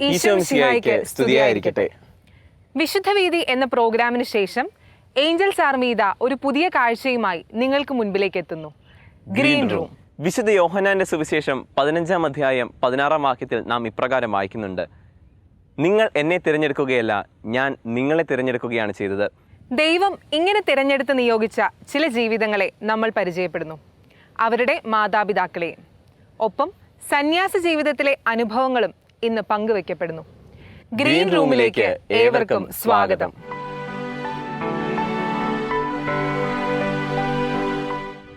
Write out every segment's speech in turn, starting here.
ഈശോമിശിഹായ്ക്ക് സ്തുതിയായിരിക്കട്ടെ. വിശുദ്ധവീതി എന്ന പ്രോഗ്രാമിന് ശേഷം ഏഞ്ചൽസ് ആർമീത ഒരു പുതിയ കാഴ്ചയുമായി നിങ്ങൾക്ക് മുൻപിലേക്ക് എത്തുന്നു. Green room. വിശുദ്ധ യോഹന്നാന്റെ സുവിശേഷം 15-ാം അധ്യായം 16-ാം വാക്യത്തിൽ നാം ഇപ്രകാരം വായിക്കുന്നുണ്ട്: നിങ്ങൾ എന്നെ തിരഞ്ഞെടുക്കുകയല്ല, ഞാൻ നിങ്ങളെ തിരഞ്ഞെടുക്കുകയാണ് ചെയ്തത്. ദൈവം ഇങ്ങനെ തിരഞ്ഞെടുത്ത് നിയോഗിച്ച ചില ജീവിതങ്ങളെ നമ്മൾ പരിചയപ്പെടുന്നു, അവരുടെ മാതാപിതാക്കളെയും. ഒപ്പം സന്യാസ ജീവിതത്തിലെ അനുഭവങ്ങളും ഇന്ന് പങ്കുവെക്കപ്പെടുന്നു. ഗ്രീൻ റൂമിലേക്ക് ഏവർക്കും സ്വാഗതം.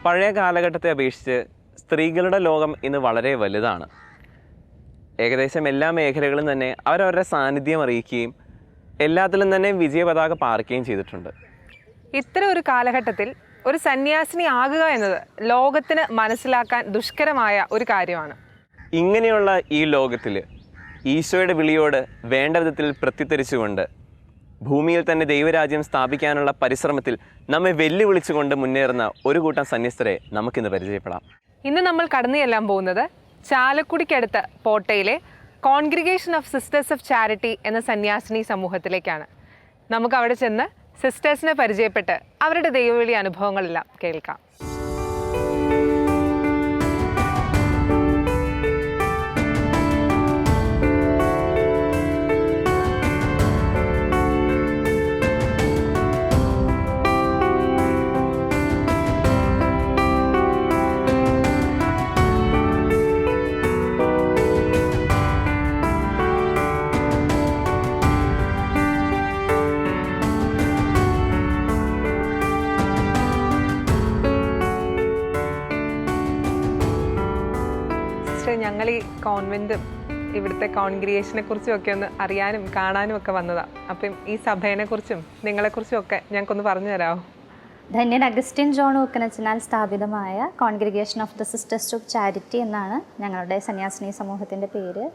പഴയ കാലഘട്ടത്തെ അപേക്ഷിച്ച് സ്ത്രീകളുടെ ലോകം ഇന്ന് വളരെ വലുതാണ്. ഏകദേശം എല്ലാ മേഖലകളും തന്നെ അവരവരുടെ സാന്നിധ്യം അറിയിക്കുകയും എല്ലാത്തിലും തന്നെ വിജയപതാക പാറിക്കുകയും ചെയ്തിട്ടുണ്ട്. ഇത്തരം ഒരു കാലഘട്ടത്തിൽ ഒരു സന്യാസിനി ആകുക എന്നത് ലോകത്തിന് മനസ്സിലാക്കാൻ ദുഷ്കരമായ ഒരു കാര്യമാണ്. ഇങ്ങനെയുള്ള ഈ ലോകത്തിൽ ഈശോയുടെ വിളിയോട് വേണ്ട വിധത്തിൽ പ്രത്യുത്തരിച്ചുകൊണ്ട് ഭൂമിയിൽ തന്നെ ദൈവരാജ്യം സ്ഥാപിക്കാനുള്ള പരിശ്രമത്തിൽ നമ്മെ വെല്ലുവിളിച്ചുകൊണ്ട് മുന്നേറുന്ന ഒരു കൂട്ടം സന്യസ്തരെ നമുക്കിന്ന് പരിചയപ്പെടാം. ഇന്ന് നമ്മൾ കടന്നു ചെല്ലാൻ പോകുന്നത് ചാലക്കുടിക്കടുത്ത് പോട്ടയിലെ congregation of sisters of charity എന്ന സന്യാസിനി സമൂഹത്തിലേക്കാണ്. നമുക്ക് അവിടെ ചെന്ന് സിസ്റ്റേഴ്സിനെ പരിചയപ്പെട്ട് അവരുടെ ദൈവവിളി അനുഭവങ്ങളെല്ലാം കേൾക്കാം. ഞങ്ങൾ ഈ കോൺവെന്റും ഇവിടുത്തെ കോൺഗ്രിഗേഷനെ കുറിച്ചും ഒക്കെ ഒന്ന് അറിയാനും കാണാനും ഒക്കെ വന്നതാണ്. അപ്പം ഈ സഭയെ കുറിച്ചും നിങ്ങളെക്കുറിച്ചും ഒക്കെ ഞങ്ങൾക്കൊന്ന് പറഞ്ഞു തരാമോ? ധന്യൻ അഗസ്റ്റിൻ ജോൺ ഊക്കനച്ചനാൽ സ്ഥാപിതമായ congregation of the sisters of charity എന്നാണ് ഞങ്ങളുടെ സന്യാസിനി സമൂഹത്തിൻ്റെ പേര്.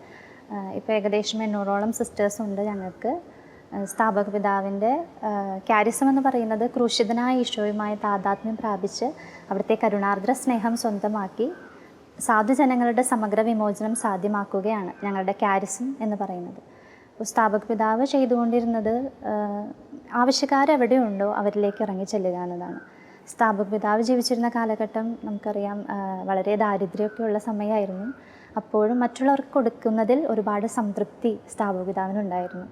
ഇപ്പോൾ ഏകദേശം 800ഓളം സിസ്റ്റേഴ്സ് ഉണ്ട് ഞങ്ങൾക്ക്. സ്ഥാപക പിതാവിൻ്റെ ക്യാരിസം എന്ന് പറയുന്നത് ക്രൂശിതനായ ഈശോയുമായി താതാത്മ്യം പ്രാപിച്ച് അവിടുത്തെ കരുണാർദ്ര സ്നേഹം സ്വന്തമാക്കി സാധുജനങ്ങളുടെ സമഗ്ര വിമോചനം സാധ്യമാക്കുകയാണ് ഞങ്ങളുടെ ക്യാരിസം എന്ന് പറയുന്നത്. അപ്പോൾ സ്ഥാപക പിതാവ് ചെയ്തുകൊണ്ടിരുന്നത് ആവശ്യക്കാരെവിടെയുണ്ടോ അവരിലേക്ക് ഇറങ്ങി ചെല്ലുക എന്നതാണ്. സ്ഥാപക പിതാവ് ജീവിച്ചിരുന്ന കാലഘട്ടം നമുക്കറിയാം, വളരെ ദാരിദ്ര്യമൊക്കെയുള്ള സമയമായിരുന്നു. അപ്പോഴും മറ്റുള്ളവർക്ക് കൊടുക്കുന്നതിൽ ഒരുപാട് സംതൃപ്തി സ്ഥാപക പിതാവിനുണ്ടായിരുന്നു.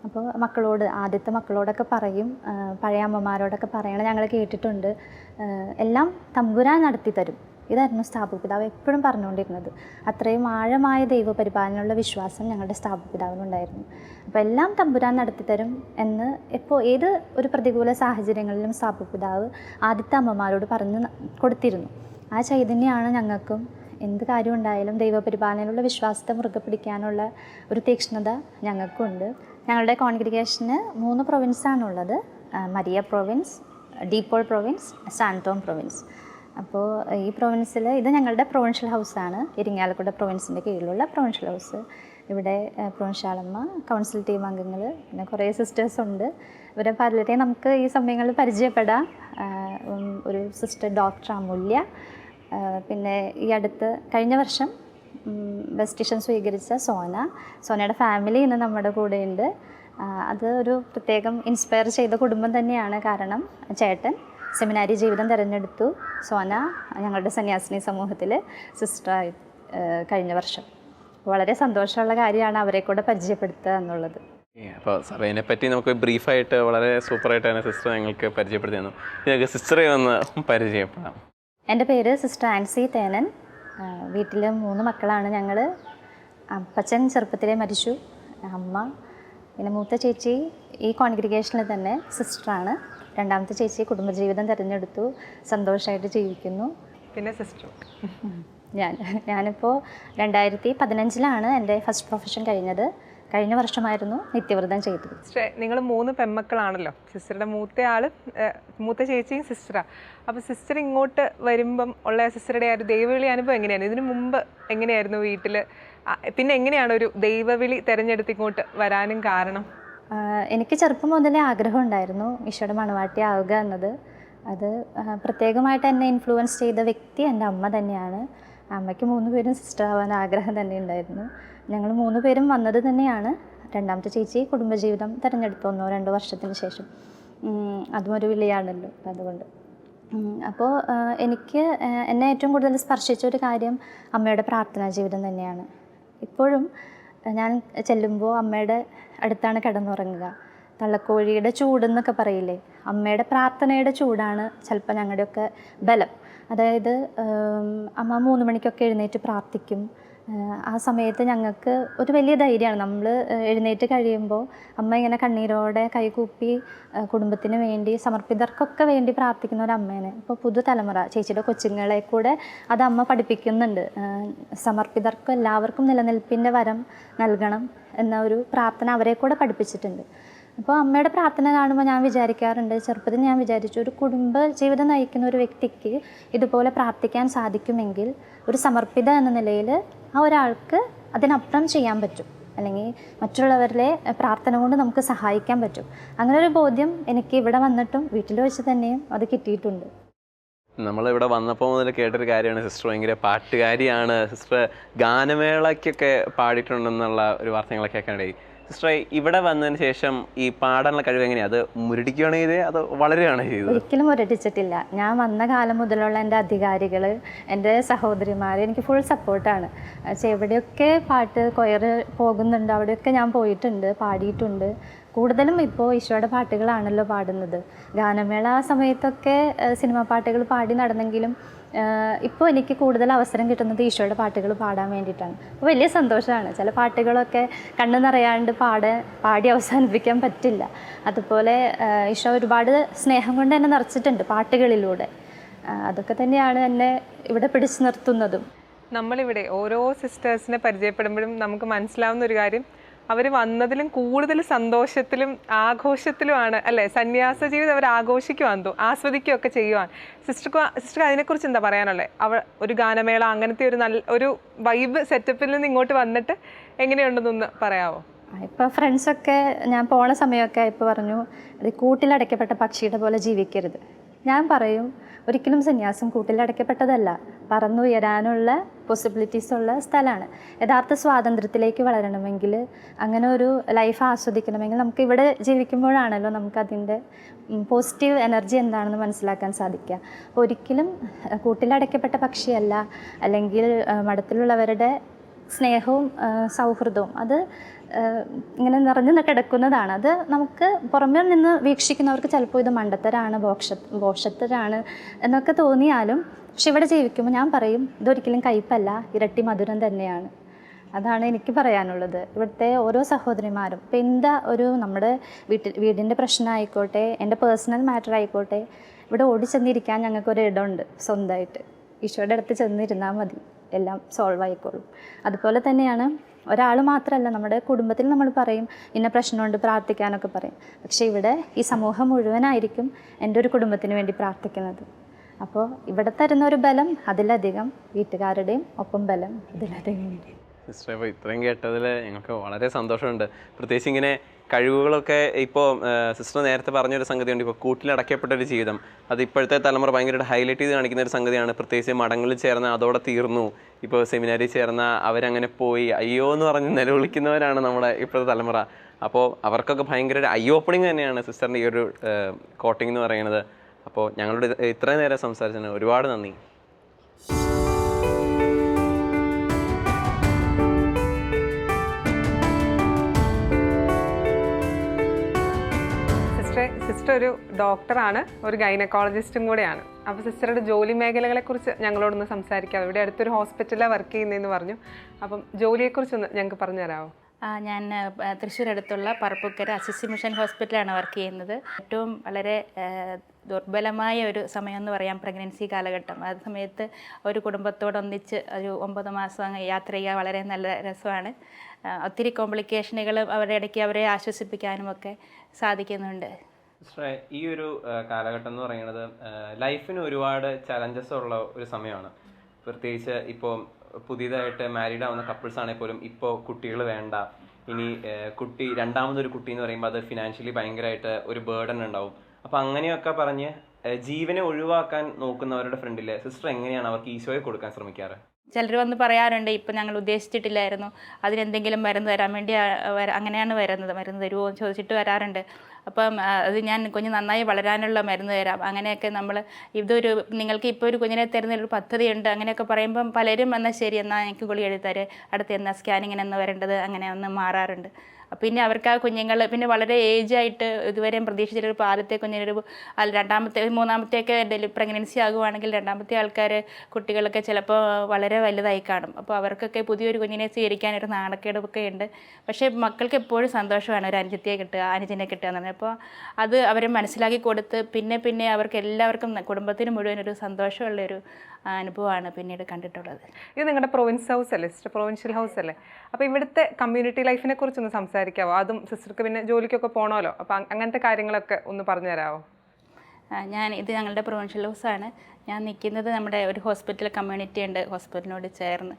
അപ്പോൾ ആദ്യത്തെ മക്കളോടൊക്കെ പറയും, പഴയ അമ്മമാരോടൊക്കെ പറയണം, ഞങ്ങൾ കേട്ടിട്ടുണ്ട്, എല്ലാം തമ്പുരാൻ നടത്തി തരും. ഇതായിരുന്നു സ്ഥാപക പിതാവ് എപ്പോഴും പറഞ്ഞുകൊണ്ടിരുന്നത്. അത്രയും ആഴമായ ദൈവപരിപാലനയുള്ള വിശ്വാസം ഞങ്ങളുടെ സ്ഥാപക പിതാവിനുണ്ടായിരുന്നു. അപ്പോൾ എല്ലാം തമ്പുരാൻ നടത്തിത്തരും എന്ന് ഏത് ഒരു പ്രതികൂല സാഹചര്യങ്ങളിലും സ്ഥാപക പിതാവ് ആദ്യത്തെ അമ്മമാരോട് പറഞ്ഞു കൊടുത്തിരുന്നു. ആ ചൈതന്യമാണ് ഞങ്ങൾക്കും എന്ത് കാര്യം ഉണ്ടായാലും ദൈവപരിപാലനയിലുള്ള വിശ്വാസത്തെ മുറുകെ പിടിക്കാനുള്ള ഒരു തീക്ഷ്ണത ഞങ്ങൾക്കുണ്ട്. ഞങ്ങളുടെ കോൺഗ്രിഗേഷന് 3 പ്രൊവിൻസാണുള്ളത്: Maria province, DePaul province, Santhome province. അപ്പോൾ ഈ പ്രൊവിൻസിൽ ഇത് ഞങ്ങളുടെ പ്രൊവിൻഷ്യൽ ഹൗസാണ്, ഇരിങ്ങാലക്കുട പ്രൊവിൻസിൻ്റെ കീഴിലുള്ള പ്രൊവിൻഷ്യൽ ഹൗസ്. ഇവിടെ പ്രൊവിൻഷ്യാളമ്മ, കൗൺസിൽ ടീം അംഗങ്ങൾ, പിന്നെ കുറേ സിസ്റ്റേഴ്സ് ഉണ്ട്. ഇവരെ പലരെയും നമുക്ക് ഈ സമയങ്ങളിൽ പരിചയപ്പെടാം. ഒരു സിസ്റ്റർ ഡോക്ടർ അമൂല്യ, പിന്നെ ഈ അടുത്ത് കഴിഞ്ഞ വർഷം ബെസ്റ്റിഷൻ സ്വീകരിച്ച സോനയുടെ ഫാമിലി ഇന്ന് നമ്മുടെ കൂടെയുണ്ട്. അത് ഒരു പ്രത്യേകം ഇൻസ്പയർ ചെയ്ത കുടുംബം തന്നെയാണ്. കാരണം ചേട്ടൻ സെമിനാരി ജീവിതം തിരഞ്ഞെടുത്തു, സോന ഞങ്ങളുടെ സന്യാസിനി സമൂഹത്തിൽ സിസ്റ്ററായി കഴിഞ്ഞ വർഷം. വളരെ സന്തോഷമുള്ള കാര്യമാണ് അവരെ കൂടെ പരിചയപ്പെടുത്തുക എന്നുള്ളത്. അപ്പോൾ സഭയെ പറ്റി നമുക്ക് ബ്രീഫായിട്ട് വളരെ സൂപ്പറായിട്ടാണ് സിസ്റ്റർ ഞങ്ങൾക്ക് പരിചയപ്പെടുത്തി തന്നു. ഞങ്ങൾക്ക് സിസ്റ്ററെ ഒന്ന് പരിചയപ്പെടാം. എൻ്റെ പേര് സിസ്റ്റർ ആൻസി തേനൻ. വീട്ടിൽ 3 മക്കളാണ് ഞങ്ങൾ. അപ്പച്ചൻ ചെറുപ്പത്തിലേ മരിച്ചു, അമ്മ, പിന്നെ മൂത്ത ചേച്ചി ഈ കോൺഗ്രിഗേഷനിൽ തന്നെ സിസ്റ്ററാണ്. രണ്ടാമത്തെ ചേച്ചി കുടുംബജീവിതം തിരഞ്ഞെടുത്തു, സന്തോഷമായിട്ട് ജീവിക്കുന്നു. പിന്നെ സിസ്റ്റർ ഞാനിപ്പോൾ 2015 എൻ്റെ ഫസ്റ്റ് പ്രൊഫഷൻ കഴിഞ്ഞത്. കഴിഞ്ഞ വർഷമായിരുന്നു നിത്യവ്രതം ചെയ്തത്. നിങ്ങൾ 3 പെൺമക്കളാണല്ലോ. സിസ്റ്ററുടെ മൂത്ത ചേച്ചിയും സിസ്റ്ററാണ്. അപ്പോൾ സിസ്റ്റർ ഇങ്ങോട്ട് വരുമ്പം ഉള്ള സിസ്റ്ററുടെ ആ ഒരു ദൈവവിളി അനുഭവം എങ്ങനെയാണ്? ഇതിനു മുമ്പ് എങ്ങനെയായിരുന്നു വീട്ടിൽ? പിന്നെ എങ്ങനെയാണ് ഒരു ദൈവവിളി തിരഞ്ഞെടുത്ത് ഇങ്ങോട്ട് വരാനും കാരണം? എനിക്ക് ചെറുപ്പം മുതലേ ആഗ്രഹം ഉണ്ടായിരുന്നു ഈശോയുടെ മണവാട്ടി ആവുക എന്നത്. അത് പ്രത്യേകമായിട്ട് എന്നെ ഇൻഫ്ലുവൻസ് ചെയ്ത വ്യക്തി എൻ്റെ അമ്മ തന്നെയാണ്. അമ്മയ്ക്ക് 3 പേരും സിസ്റ്റർ ആവാൻ ആഗ്രഹം തന്നെ ഉണ്ടായിരുന്നു. ഞങ്ങൾ 3 പേരും വന്നത് തന്നെയാണ് രണ്ടാമത്തെ ചേച്ചി കുടുംബജീവിതം തിരഞ്ഞെടുത്തു 1-2 വർഷത്തിന് ശേഷം. അതും ഒരു വിളിയാണല്ലോ, അതുകൊണ്ട്. അപ്പോൾ എനിക്ക് എന്നെ ഏറ്റവും കൂടുതൽ സ്പർശിച്ച ഒരു കാര്യം അമ്മയുടെ പ്രാർത്ഥനാ ജീവിതം തന്നെയാണ്. ഇപ്പോഴും ഞാൻ ചെല്ലുമ്പോൾ അമ്മയുടെ അടുത്താണ് കിടന്നുറങ്ങുക. തള്ളക്കോഴിയുടെ ചൂടെന്നൊക്കെ പറയില്ലേ, അമ്മയുടെ പ്രാർത്ഥനയുടെ ചൂടാണ് ചിലപ്പോൾ ഞങ്ങളുടെയൊക്കെ ബലം. അതായത് അമ്മ 3 മണിക്കൊക്കെ എഴുന്നേറ്റ് പ്രാർത്ഥിക്കും. ആ സമയത്ത് ഞങ്ങൾക്ക് ഒരു വലിയ ധൈര്യമാണ്. നമ്മൾ എഴുന്നേറ്റ് കഴിയുമ്പോൾ അമ്മ ഇങ്ങനെ കണ്ണീരോടെ കൈകൂപ്പി കുടുംബത്തിന് വേണ്ടി, സമർപ്പിതർക്കൊക്കെ വേണ്ടി പ്രാർത്ഥിക്കുന്ന ഒരു അമ്മേനെ ഇപ്പോൾ പുതുതലമുറ ചേച്ചിയുടെ കൊച്ചുങ്ങളെ കൂടെ അത് അമ്മ പഠിപ്പിക്കുന്നുണ്ട്. സമർപ്പിതർക്കും എല്ലാവർക്കും നിലനിൽപ്പിൻ്റെ വരം നൽകണം എന്ന ഒരു പ്രാർത്ഥന അവരെ കൂടെ പഠിപ്പിച്ചിട്ടുണ്ട്. അപ്പോൾ അമ്മയുടെ പ്രാർത്ഥന കാണുമ്പോൾ ഞാൻ വിചാരിക്കാറുണ്ട്, ചെറുപ്പത്തിൽ ഞാൻ വിചാരിച്ചു ഒരു കുടുംബ ജീവിതം നയിക്കുന്ന ഒരു വ്യക്തിക്ക് ഇതുപോലെ പ്രാർത്ഥിക്കാൻ സാധിക്കുമെങ്കിൽ ഒരു സമർപ്പിത എന്ന നിലയിൽ ആ ഒരാൾക്ക് അതിനപ്പുറം ചെയ്യാൻ പറ്റും, അല്ലെങ്കിൽ മറ്റുള്ളവരിലെ പ്രാർത്ഥന കൊണ്ട് നമുക്ക് സഹായിക്കാൻ പറ്റും. അങ്ങനെ ഒരു ബോധ്യം എനിക്ക് ഇവിടെ വന്നിട്ടും വീട്ടിൽ വെച്ച് തന്നെയും അത് കിട്ടിയിട്ടുണ്ട്. നമ്മളിവിടെ വന്നപ്പോൾ മുതൽ കേട്ടൊരു കാര്യമാണ്, സിസ്റ്റർ ഭയങ്കര പാട്ടുകാരിയാണ്, സിസ്റ്റർ ഗാനമേളയ്ക്കൊക്കെ പാടിയിട്ടുണ്ടെന്നുള്ള ഒരു വാർത്തകളൊക്കെ കേൾക്കാനിടയായി. സിസ്റ്ററെ, ഇവിടെ വന്നതിന് ശേഷം ഈ പാടാനുള്ള കഴിവ് എങ്ങനെയാണ്? അത് മുരടിക്കുകയാണ് ചെയ്തത്, അത് വളരെയാണ് ചെയ്തത്? ഒരിക്കലും മുരടിച്ചിട്ടില്ല. ഞാൻ വന്ന കാലം മുതലുള്ള എൻ്റെ അധികാരികൾ, എൻ്റെ സഹോദരിമാർ എനിക്ക് ഫുൾ സപ്പോർട്ടാണ്. എവിടെയൊക്കെ പാട്ട് കൊയർ പോകുന്നുണ്ട് അവിടെയൊക്കെ ഞാൻ പോയിട്ടുണ്ട്, പാടിയിട്ടുണ്ട്. കൂടുതലും ഇപ്പോൾ ഈശോയുടെ പാട്ടുകളാണല്ലോ പാടുന്നത്. ഗാനമേള സമയത്തൊക്കെ സിനിമാ പാട്ടുകൾ പാടി നടന്നെങ്കിലും ഇപ്പോൾ എനിക്ക് കൂടുതൽ അവസരം കിട്ടുന്നത് ഈശോയുടെ പാട്ടുകൾ പാടാൻ വേണ്ടിയിട്ടാണ്. അപ്പോൾ വലിയ സന്തോഷമാണ്. ചില പാട്ടുകളൊക്കെ കണ്ണു നിറയാണ്ട് പാടി അവസാനിപ്പിക്കാൻ പറ്റില്ല. അതുപോലെ ഈശോ ഒരുപാട് സ്നേഹം കൊണ്ട് എന്നെ നിറച്ചിട്ടുണ്ട് പാട്ടുകളിലൂടെ. അതൊക്കെ തന്നെയാണ് എന്നെ ഇവിടെ പിടിച്ചു നിർത്തുന്നതും. നമ്മളിവിടെ ഓരോ സിസ്റ്റേഴ്സിനെ പരിചയപ്പെടുമ്പോഴും നമുക്ക് മനസ്സിലാവുന്ന ഒരു കാര്യം, അവർ വന്നതിലും കൂടുതൽ സന്തോഷത്തിലും ആഘോഷത്തിലുമാണ് അല്ലേ? സന്യാസ ജീവിതം അവർ ആസ്വദിക്കുകയൊക്കെ ചെയ്യുവാൻ. സിസ്റ്റർ അതിനെക്കുറിച്ച് എന്താ പറയാനുള്ളത്? ഒരു ഗാനമേള അങ്ങനത്തെ ഒരു ഒരു വൈബ് സെറ്റപ്പിൽ നിന്ന് ഇങ്ങോട്ട് വന്നിട്ട് എങ്ങനെയുണ്ടെന്നൊന്ന് പറയാമോ? ഇപ്പോൾ ഫ്രണ്ട്സൊക്കെ ഞാൻ പോണ സമയമൊക്കെ ഇപ്പോൾ പറഞ്ഞു, അത് കൂട്ടിലടയ്ക്കപ്പെട്ട പക്ഷിയുടെ പോലെ ജീവിക്കരുത്. ഞാൻ പറയും, ഒരിക്കലും സന്യാസം കൂട്ടിലടയ്ക്കപ്പെട്ടതല്ല, പറന്നുയരാനുള്ള പോസിബിലിറ്റീസ് ഉള്ള സ്ഥലമാണ്. യഥാർത്ഥ സ്വാതന്ത്ര്യത്തിലേക്ക് വളരണമെങ്കിൽ, അങ്ങനെ ഒരു ലൈഫ് ആസ്വദിക്കണമെങ്കിൽ നമുക്ക് ഇവിടെ ജീവിക്കുമ്പോഴാണല്ലോ നമുക്കതിൻ്റെ പോസിറ്റീവ് എനർജി എന്താണെന്ന് മനസ്സിലാക്കാൻ സാധിക്കുക. ഒരിക്കലും കൂട്ടിലടയ്ക്കപ്പെട്ട പക്ഷിയല്ല, അല്ലെങ്കിൽ മഠത്തിലുള്ളവരുടെ സ്നേഹവും സൗഹൃദവും അത് ഇങ്ങനെ നിറഞ്ഞു കിടക്കുന്നതാണ്. അത് നമുക്ക് പുറമേ നിന്ന് വീക്ഷിക്കുന്നവർക്ക് ചിലപ്പോൾ ഇത് മണ്ടത്തരാണ്, ഭോഷത്തരാണ് എന്നൊക്കെ തോന്നിയാലും, പക്ഷെ ഇവിടെ ജീവിക്കുമ്പോൾ ഞാൻ പറയും, ഇതൊരിക്കലും കയ്പല്ല, ഇരട്ടി മധുരം തന്നെയാണ്. അതാണ് എനിക്ക് പറയാനുള്ളത്. ഇവിടുത്തെ ഓരോ സഹോദരിമാരും ഇപ്പം എന്താ നമ്മുടെ വീടിൻ്റെ പ്രശ്നമായിക്കോട്ടെ, എൻ്റെ പേഴ്സണൽ മാറ്റർ ആയിക്കോട്ടെ, ഇവിടെ ഓടിച്ചെന്നിരിക്കാൻ ഞങ്ങൾക്കൊരു ഇടമുണ്ട് സ്വന്തമായിട്ട്. ഈശോയുടെ അടുത്ത് ചെന്നിരുന്നാൽ മതി, എല്ലാം സോൾവ് ആയിക്കോളും. അതുപോലെ തന്നെയാണ് ഒരാൾ മാത്രമല്ല, നമ്മുടെ കുടുംബത്തിൽ നമ്മൾ പറയും ഇന്ന പ്രശ്നമുണ്ട് പ്രാർത്ഥിക്കാനൊക്കെ പറയും, പക്ഷേ ഇവിടെ ഈ സമൂഹം മുഴുവനായിരിക്കും എൻ്റെ ഒരു കുടുംബത്തിന് വേണ്ടി പ്രാർത്ഥിക്കുന്നത്. അപ്പോൾ ഇവിടെ തരുന്ന ഒരു ബലം അതിലധികം വീട്ടുകാരുടെയും ഒപ്പം ബലം അതിലധികം. സിസ്റ്റർ, ഇപ്പോൾ ഇത്രയും കേട്ടതിൽ ഞങ്ങൾക്ക് വളരെ സന്തോഷമുണ്ട്. പ്രത്യേകിച്ച് ഇങ്ങനെ കഴിവുകളൊക്കെ ഇപ്പോൾ സിസ്റ്റർ നേരത്തെ പറഞ്ഞൊരു സംഗതിയുണ്ട്, ഇപ്പോൾ കൂട്ടിലടയ്ക്കപ്പെട്ടൊരു ജീവിതം, അത് ഇപ്പോഴത്തെ തലമുറ ഭയങ്കരമായിട്ട് ഹൈലൈറ്റ് ചെയ്ത് കാണിക്കുന്ന ഒരു സംഗതിയാണ്. പ്രത്യേകിച്ച് മഠങ്ങളിൽ ചേർന്ന് അതോടെ തീർന്നു, ഇപ്പോൾ സെമിനാരിൽ ചേർന്ന അവരങ്ങനെ പോയി അയ്യോ എന്ന് പറഞ്ഞ് നിലവിളിക്കുന്നവരാണ് നമ്മുടെ ഇപ്പോഴത്തെ തലമുറ. അപ്പോൾ അവർക്കൊക്കെ ഭയങ്കര ഒരു ഐ ഓപ്പണിങ് തന്നെയാണ് സിസ്റ്ററിൻ്റെ ഈ ഒരു കോട്ടിങ് എന്ന് പറയുന്നത്. അപ്പോൾ ഞങ്ങളുടെ ഇത്രയും നേരം സംസാരിച്ചതിന് ഒരുപാട് നന്ദി. സിസ്റ്റർ ഒരു ഡോക്ടറാണ്, ഒരു ഗൈനക്കോളജിസ്റ്റും കൂടെയാണ്. അപ്പോൾ സിസ്റ്ററുടെ ജോലി മേഖലകളെക്കുറിച്ച് ഞങ്ങളോടൊന്ന് സംസാരിക്കാം. ഇവിടെ അടുത്തൊരു ഹോസ്പിറ്റലിലാണ് വർക്ക് ചെയ്യുന്നതെന്ന് പറഞ്ഞു. അപ്പം ജോലിയെക്കുറിച്ചൊന്ന് ഞങ്ങൾക്ക് പറഞ്ഞു തരാമോ? ഞാൻ തൃശ്ശൂർ അടുത്തുള്ള പറപ്പൂക്കര അസിസി മിഷൻ ഹോസ്പിറ്റലാണ് വർക്ക് ചെയ്യുന്നത്. ഏറ്റവും വളരെ ദുർബലമായ ഒരു സമയം എന്ന് പറയാം പ്രഗ്നൻസി കാലഘട്ടം. ആ സമയത്ത് ഒരു കുടുംബത്തോടൊന്നിച്ച് ഒരു 9 മാസം യാത്ര ചെയ്യുക വളരെ നല്ല രസമാണ്. ഒത്തിരി കോംപ്ലിക്കേഷനുകൾ അവരുടെ ഇടയ്ക്ക് അവരെ ആശ്വസിപ്പിക്കാനും ഒക്കെ സാധിക്കുന്നുണ്ട്. ഈ ഒരു കാലഘട്ടം എന്ന് പറയുന്നത് ലൈഫിന് ഒരുപാട് ചലഞ്ചസ് ഉള്ള ഒരു സമയമാണ്. പ്രത്യേകിച്ച് ഇപ്പോൾ പുതിയതായിട്ട് മാരീഡ് ആവുന്ന കപ്പിൾസ് ആണെങ്കിൽ പോലും ഇപ്പോൾ കുട്ടികൾ വേണ്ട, ഇനി രണ്ടാമതൊരു കുട്ടി എന്ന് പറയുമ്പോൾ അത് ഫിനാൻഷ്യലി ഭയങ്കരമായിട്ട് ഒരു ബേർഡൻ ഉണ്ടാവും. അപ്പം അങ്ങനെയൊക്കെ പറഞ്ഞ് ജീവനെ ഒഴിവാക്കാൻ നോക്കുന്നവരുടെ ഫ്രണ്ടിൽ സിസ്റ്റർ എങ്ങനെയാണ് അവർക്ക് ഈശോയെ കൊടുക്കാൻ ശ്രമിക്കാറ്? ചിലർ വന്ന് പറയാറുണ്ട്, ഇപ്പം ഞങ്ങൾ ഉദ്ദേശിച്ചിട്ടില്ലായിരുന്നു, അതിനെന്തെങ്കിലും മരുന്ന് തരാൻ വേണ്ടി അങ്ങനെയാണ് വരുന്നത്, മരുന്ന് തരുമോ എന്ന് ചോദിച്ചിട്ട് വരാറുണ്ട്. അപ്പം അത് ഞാൻ കുഞ്ഞ് നന്നായി വളരാനുള്ള മരുന്ന് തരാം, അങ്ങനെയൊക്കെ നമ്മൾ ഇതൊരു നിങ്ങൾക്ക് ഇപ്പോൾ ഒരു കുഞ്ഞിനെ തരുന്നൊരു പദ്ധതിയുണ്ട് അങ്ങനെയൊക്കെ പറയുമ്പം പലരും എന്നാൽ ശരി, എന്നാൽ എനിക്ക് ഗുളിക എഴുതി തരേ, അടുത്ത് എന്നാൽ സ്കാനിങ്ങിന് എന്ന് വരേണ്ടത്, അങ്ങനെ ഒന്ന് മാറാറുണ്ട്. പിന്നെ അവർക്ക് ആ കുഞ്ഞുങ്ങൾ പിന്നെ വളരെ ഏജായിട്ട് ഇതുവരെയും പ്രതീക്ഷിച്ചിട്ടൊരു ആദ്യത്തെ കുഞ്ഞിനൊരു മൂന്നാമത്തെയൊക്കെ പ്രഗ്നൻസി ആകുവാണെങ്കിൽ രണ്ടാമത്തെ ആൾക്കാർ കുട്ടികളൊക്കെ ചിലപ്പോൾ വളരെ വലുതായി കാണും. അപ്പോൾ അവർക്കൊക്കെ പുതിയൊരു കുഞ്ഞിനെ സ്വീകരിക്കാനൊരു നാണക്കേടൊക്കെ ഉണ്ട്. പക്ഷേ മക്കൾക്ക് എപ്പോഴും സന്തോഷമാണ് ഒരു അനുജത്തിയെ കിട്ടുക, അനുജനെ കിട്ടുക എന്ന് പറഞ്ഞാൽ. അപ്പോൾ അത് അവരെ മനസ്സിലാക്കി കൊടുത്ത് പിന്നെ അവർക്ക് എല്ലാവർക്കും കുടുംബത്തിന് മുഴുവൻ ഒരു സന്തോഷമുള്ളൊരു അനുഭവമാണ് പിന്നീട് കണ്ടിട്ടുള്ളത്. ഇത് നിങ്ങളുടെ പ്രൊവിൻസ് ഹൗസ് അല്ലേ സിസ്റ്റർ, പ്രൊവിൻഷ്യൽ ഹൗസ് അല്ലേ? അപ്പോൾ ഇവിടുത്തെ കമ്മ്യൂണിറ്റി ലൈഫിനെ കുറിച്ചൊന്ന് സംസാരിക്കാമോ? അതും സിസ്റ്റർക്ക് പിന്നെ ജോലിക്കൊക്കെ പോകണമല്ലോ, അപ്പോൾ അങ്ങനത്തെ കാര്യങ്ങളൊക്കെ ഒന്ന് പറഞ്ഞു തരാമോ? ഇത് ഞങ്ങളുടെ പ്രൊവിൻഷ്യൽ ഹൗസാണ്. ഞാൻ നിൽക്കുന്നത് നമ്മുടെ ഒരു ഹോസ്പിറ്റൽ കമ്മ്യൂണിറ്റി ഉണ്ട്, ഹോസ്പിറ്റലിനോട് ചേർന്ന്.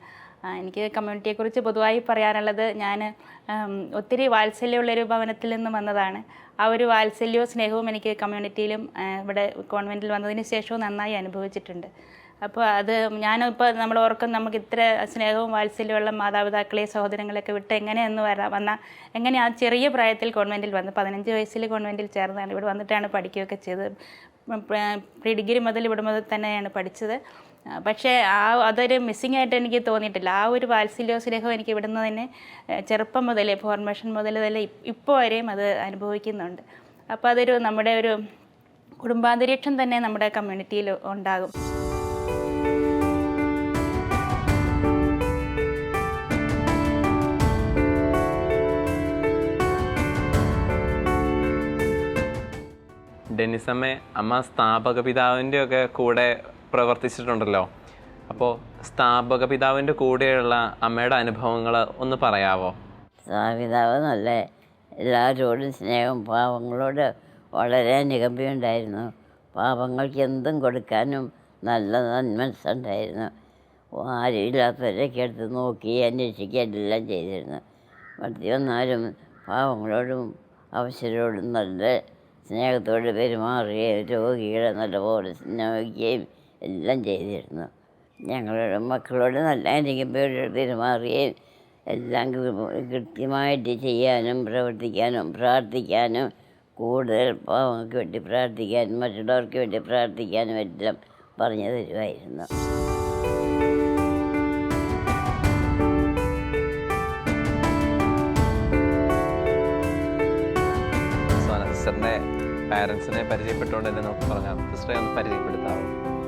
എനിക്ക് കമ്മ്യൂണിറ്റിയെക്കുറിച്ച് പൊതുവായി പറയാനുള്ളത്, ഞാൻ ഒത്തിരി വാത്സല്യമുള്ളൊരു ഭവനത്തിൽ നിന്ന് വന്നതാണ്. ആ ഒരു വാത്സല്യവും സ്നേഹവും എനിക്ക് കമ്മ്യൂണിറ്റിയിലും ഇവിടെ കോൺവെൻറ്റിൽ വന്നതിന് ശേഷവും നന്നായി അനുഭവിച്ചിട്ടുണ്ട്. അപ്പോൾ അത് ഞാനിപ്പോൾ നമ്മൾ ഓർക്കും, നമുക്ക് ഇത്ര സ്നേഹവും വാത്സല്യമുള്ള മാതാപിതാക്കളെ സഹോദരങ്ങളെയൊക്കെ വിട്ട് എങ്ങനെയെന്ന് എങ്ങനെ ആ ചെറിയ പ്രായത്തിൽ കോൺവെൻറ്റിൽ വന്ന് 15 വയസ്സിൽ കോൺവെൻറ്റിൽ ചേർന്നാണ്, ഇവിടെ വന്നിട്ടാണ് പഠിക്കുകയൊക്കെ ചെയ്തത്. പ്രീ ഡിഗ്രി മുതൽ ഇവിടെ മുതൽ തന്നെയാണ് പഠിച്ചത്. പക്ഷേ അതൊരു മിസ്സിംഗ് ആയിട്ട് എനിക്ക് തോന്നിയിട്ടില്ല. ആ ഒരു വാത്സല്യവും സ്നേഹവും എനിക്ക് ഇവിടുന്ന് തന്നെ ചെറുപ്പം മുതലേ, ഫോർമേഷൻ മുതൽ തന്നെ ഇപ്പോൾ വരെയും അത് അനുഭവിക്കുന്നുണ്ട്. അപ്പോൾ അതൊരു നമ്മുടെ ഒരു കുടുംബാന്തരീക്ഷം തന്നെ നമ്മുടെ കമ്മ്യൂണിറ്റിയിൽ ഉണ്ടാകും. ഡെന്നിസമ്മേ, അമ്മ സ്ഥാപക പിതാവിൻ്റെ ഒക്കെ കൂടെ പ്രവർത്തിച്ചിട്ടുണ്ടല്ലോ. അപ്പോൾ സ്ഥാപക പിതാവിൻ്റെ കൂടെയുള്ള അമ്മയുടെ അനുഭവങ്ങൾ ഒന്ന് പറയാവോ? സ്ഥാപിതാവ് നല്ല എല്ലാവരോടും സ്നേഹം, പാവങ്ങളോട് വളരെ നികമ്പയുണ്ടായിരുന്നു. പാവങ്ങൾക്ക് എന്തും കൊടുക്കാനും നല്ല നന്മനസ്സുണ്ടായിരുന്നു. ആരുമില്ലാത്തവരൊക്കെ എടുത്ത് നോക്കി അന്വേഷിക്കുക എല്ലാം ചെയ്തിരുന്നു. മത്തി വന്നാലും പാവങ്ങളോടും അവശരോടും നല്ല സ്നേഹത്തോട് പെരുമാറുകയും രോഗികളെ നല്ലപോലെ സ്നേഹിക്കുകയും എല്ലാം ചെയ്തിരുന്നു. ഞങ്ങളുടെ മക്കളോട് നല്ല അനുകമ്പയോട് പെരുമാറുകയും എല്ലാം കൃത്യമായിട്ട് ചെയ്യാനും പ്രവർത്തിക്കാനും പ്രാർത്ഥിക്കാനും, കൂടുതൽ പാവങ്ങൾക്ക് വേണ്ടി പ്രാർത്ഥിക്കാനും മറ്റുള്ളവർക്ക് വേണ്ടി പ്രാർത്ഥിക്കാനും എല്ലാം പറഞ്ഞു തരുമായിരുന്നു. സിസ്റ്ററിൻ്റെ പാരൻസിനെ പരിചയപ്പെട്ടുകൊണ്ട് തന്നെ നമുക്ക് പറഞ്ഞാൽ സിസ്റ്ററെ ഒന്ന് പരിചയപ്പെടുത്താമോ?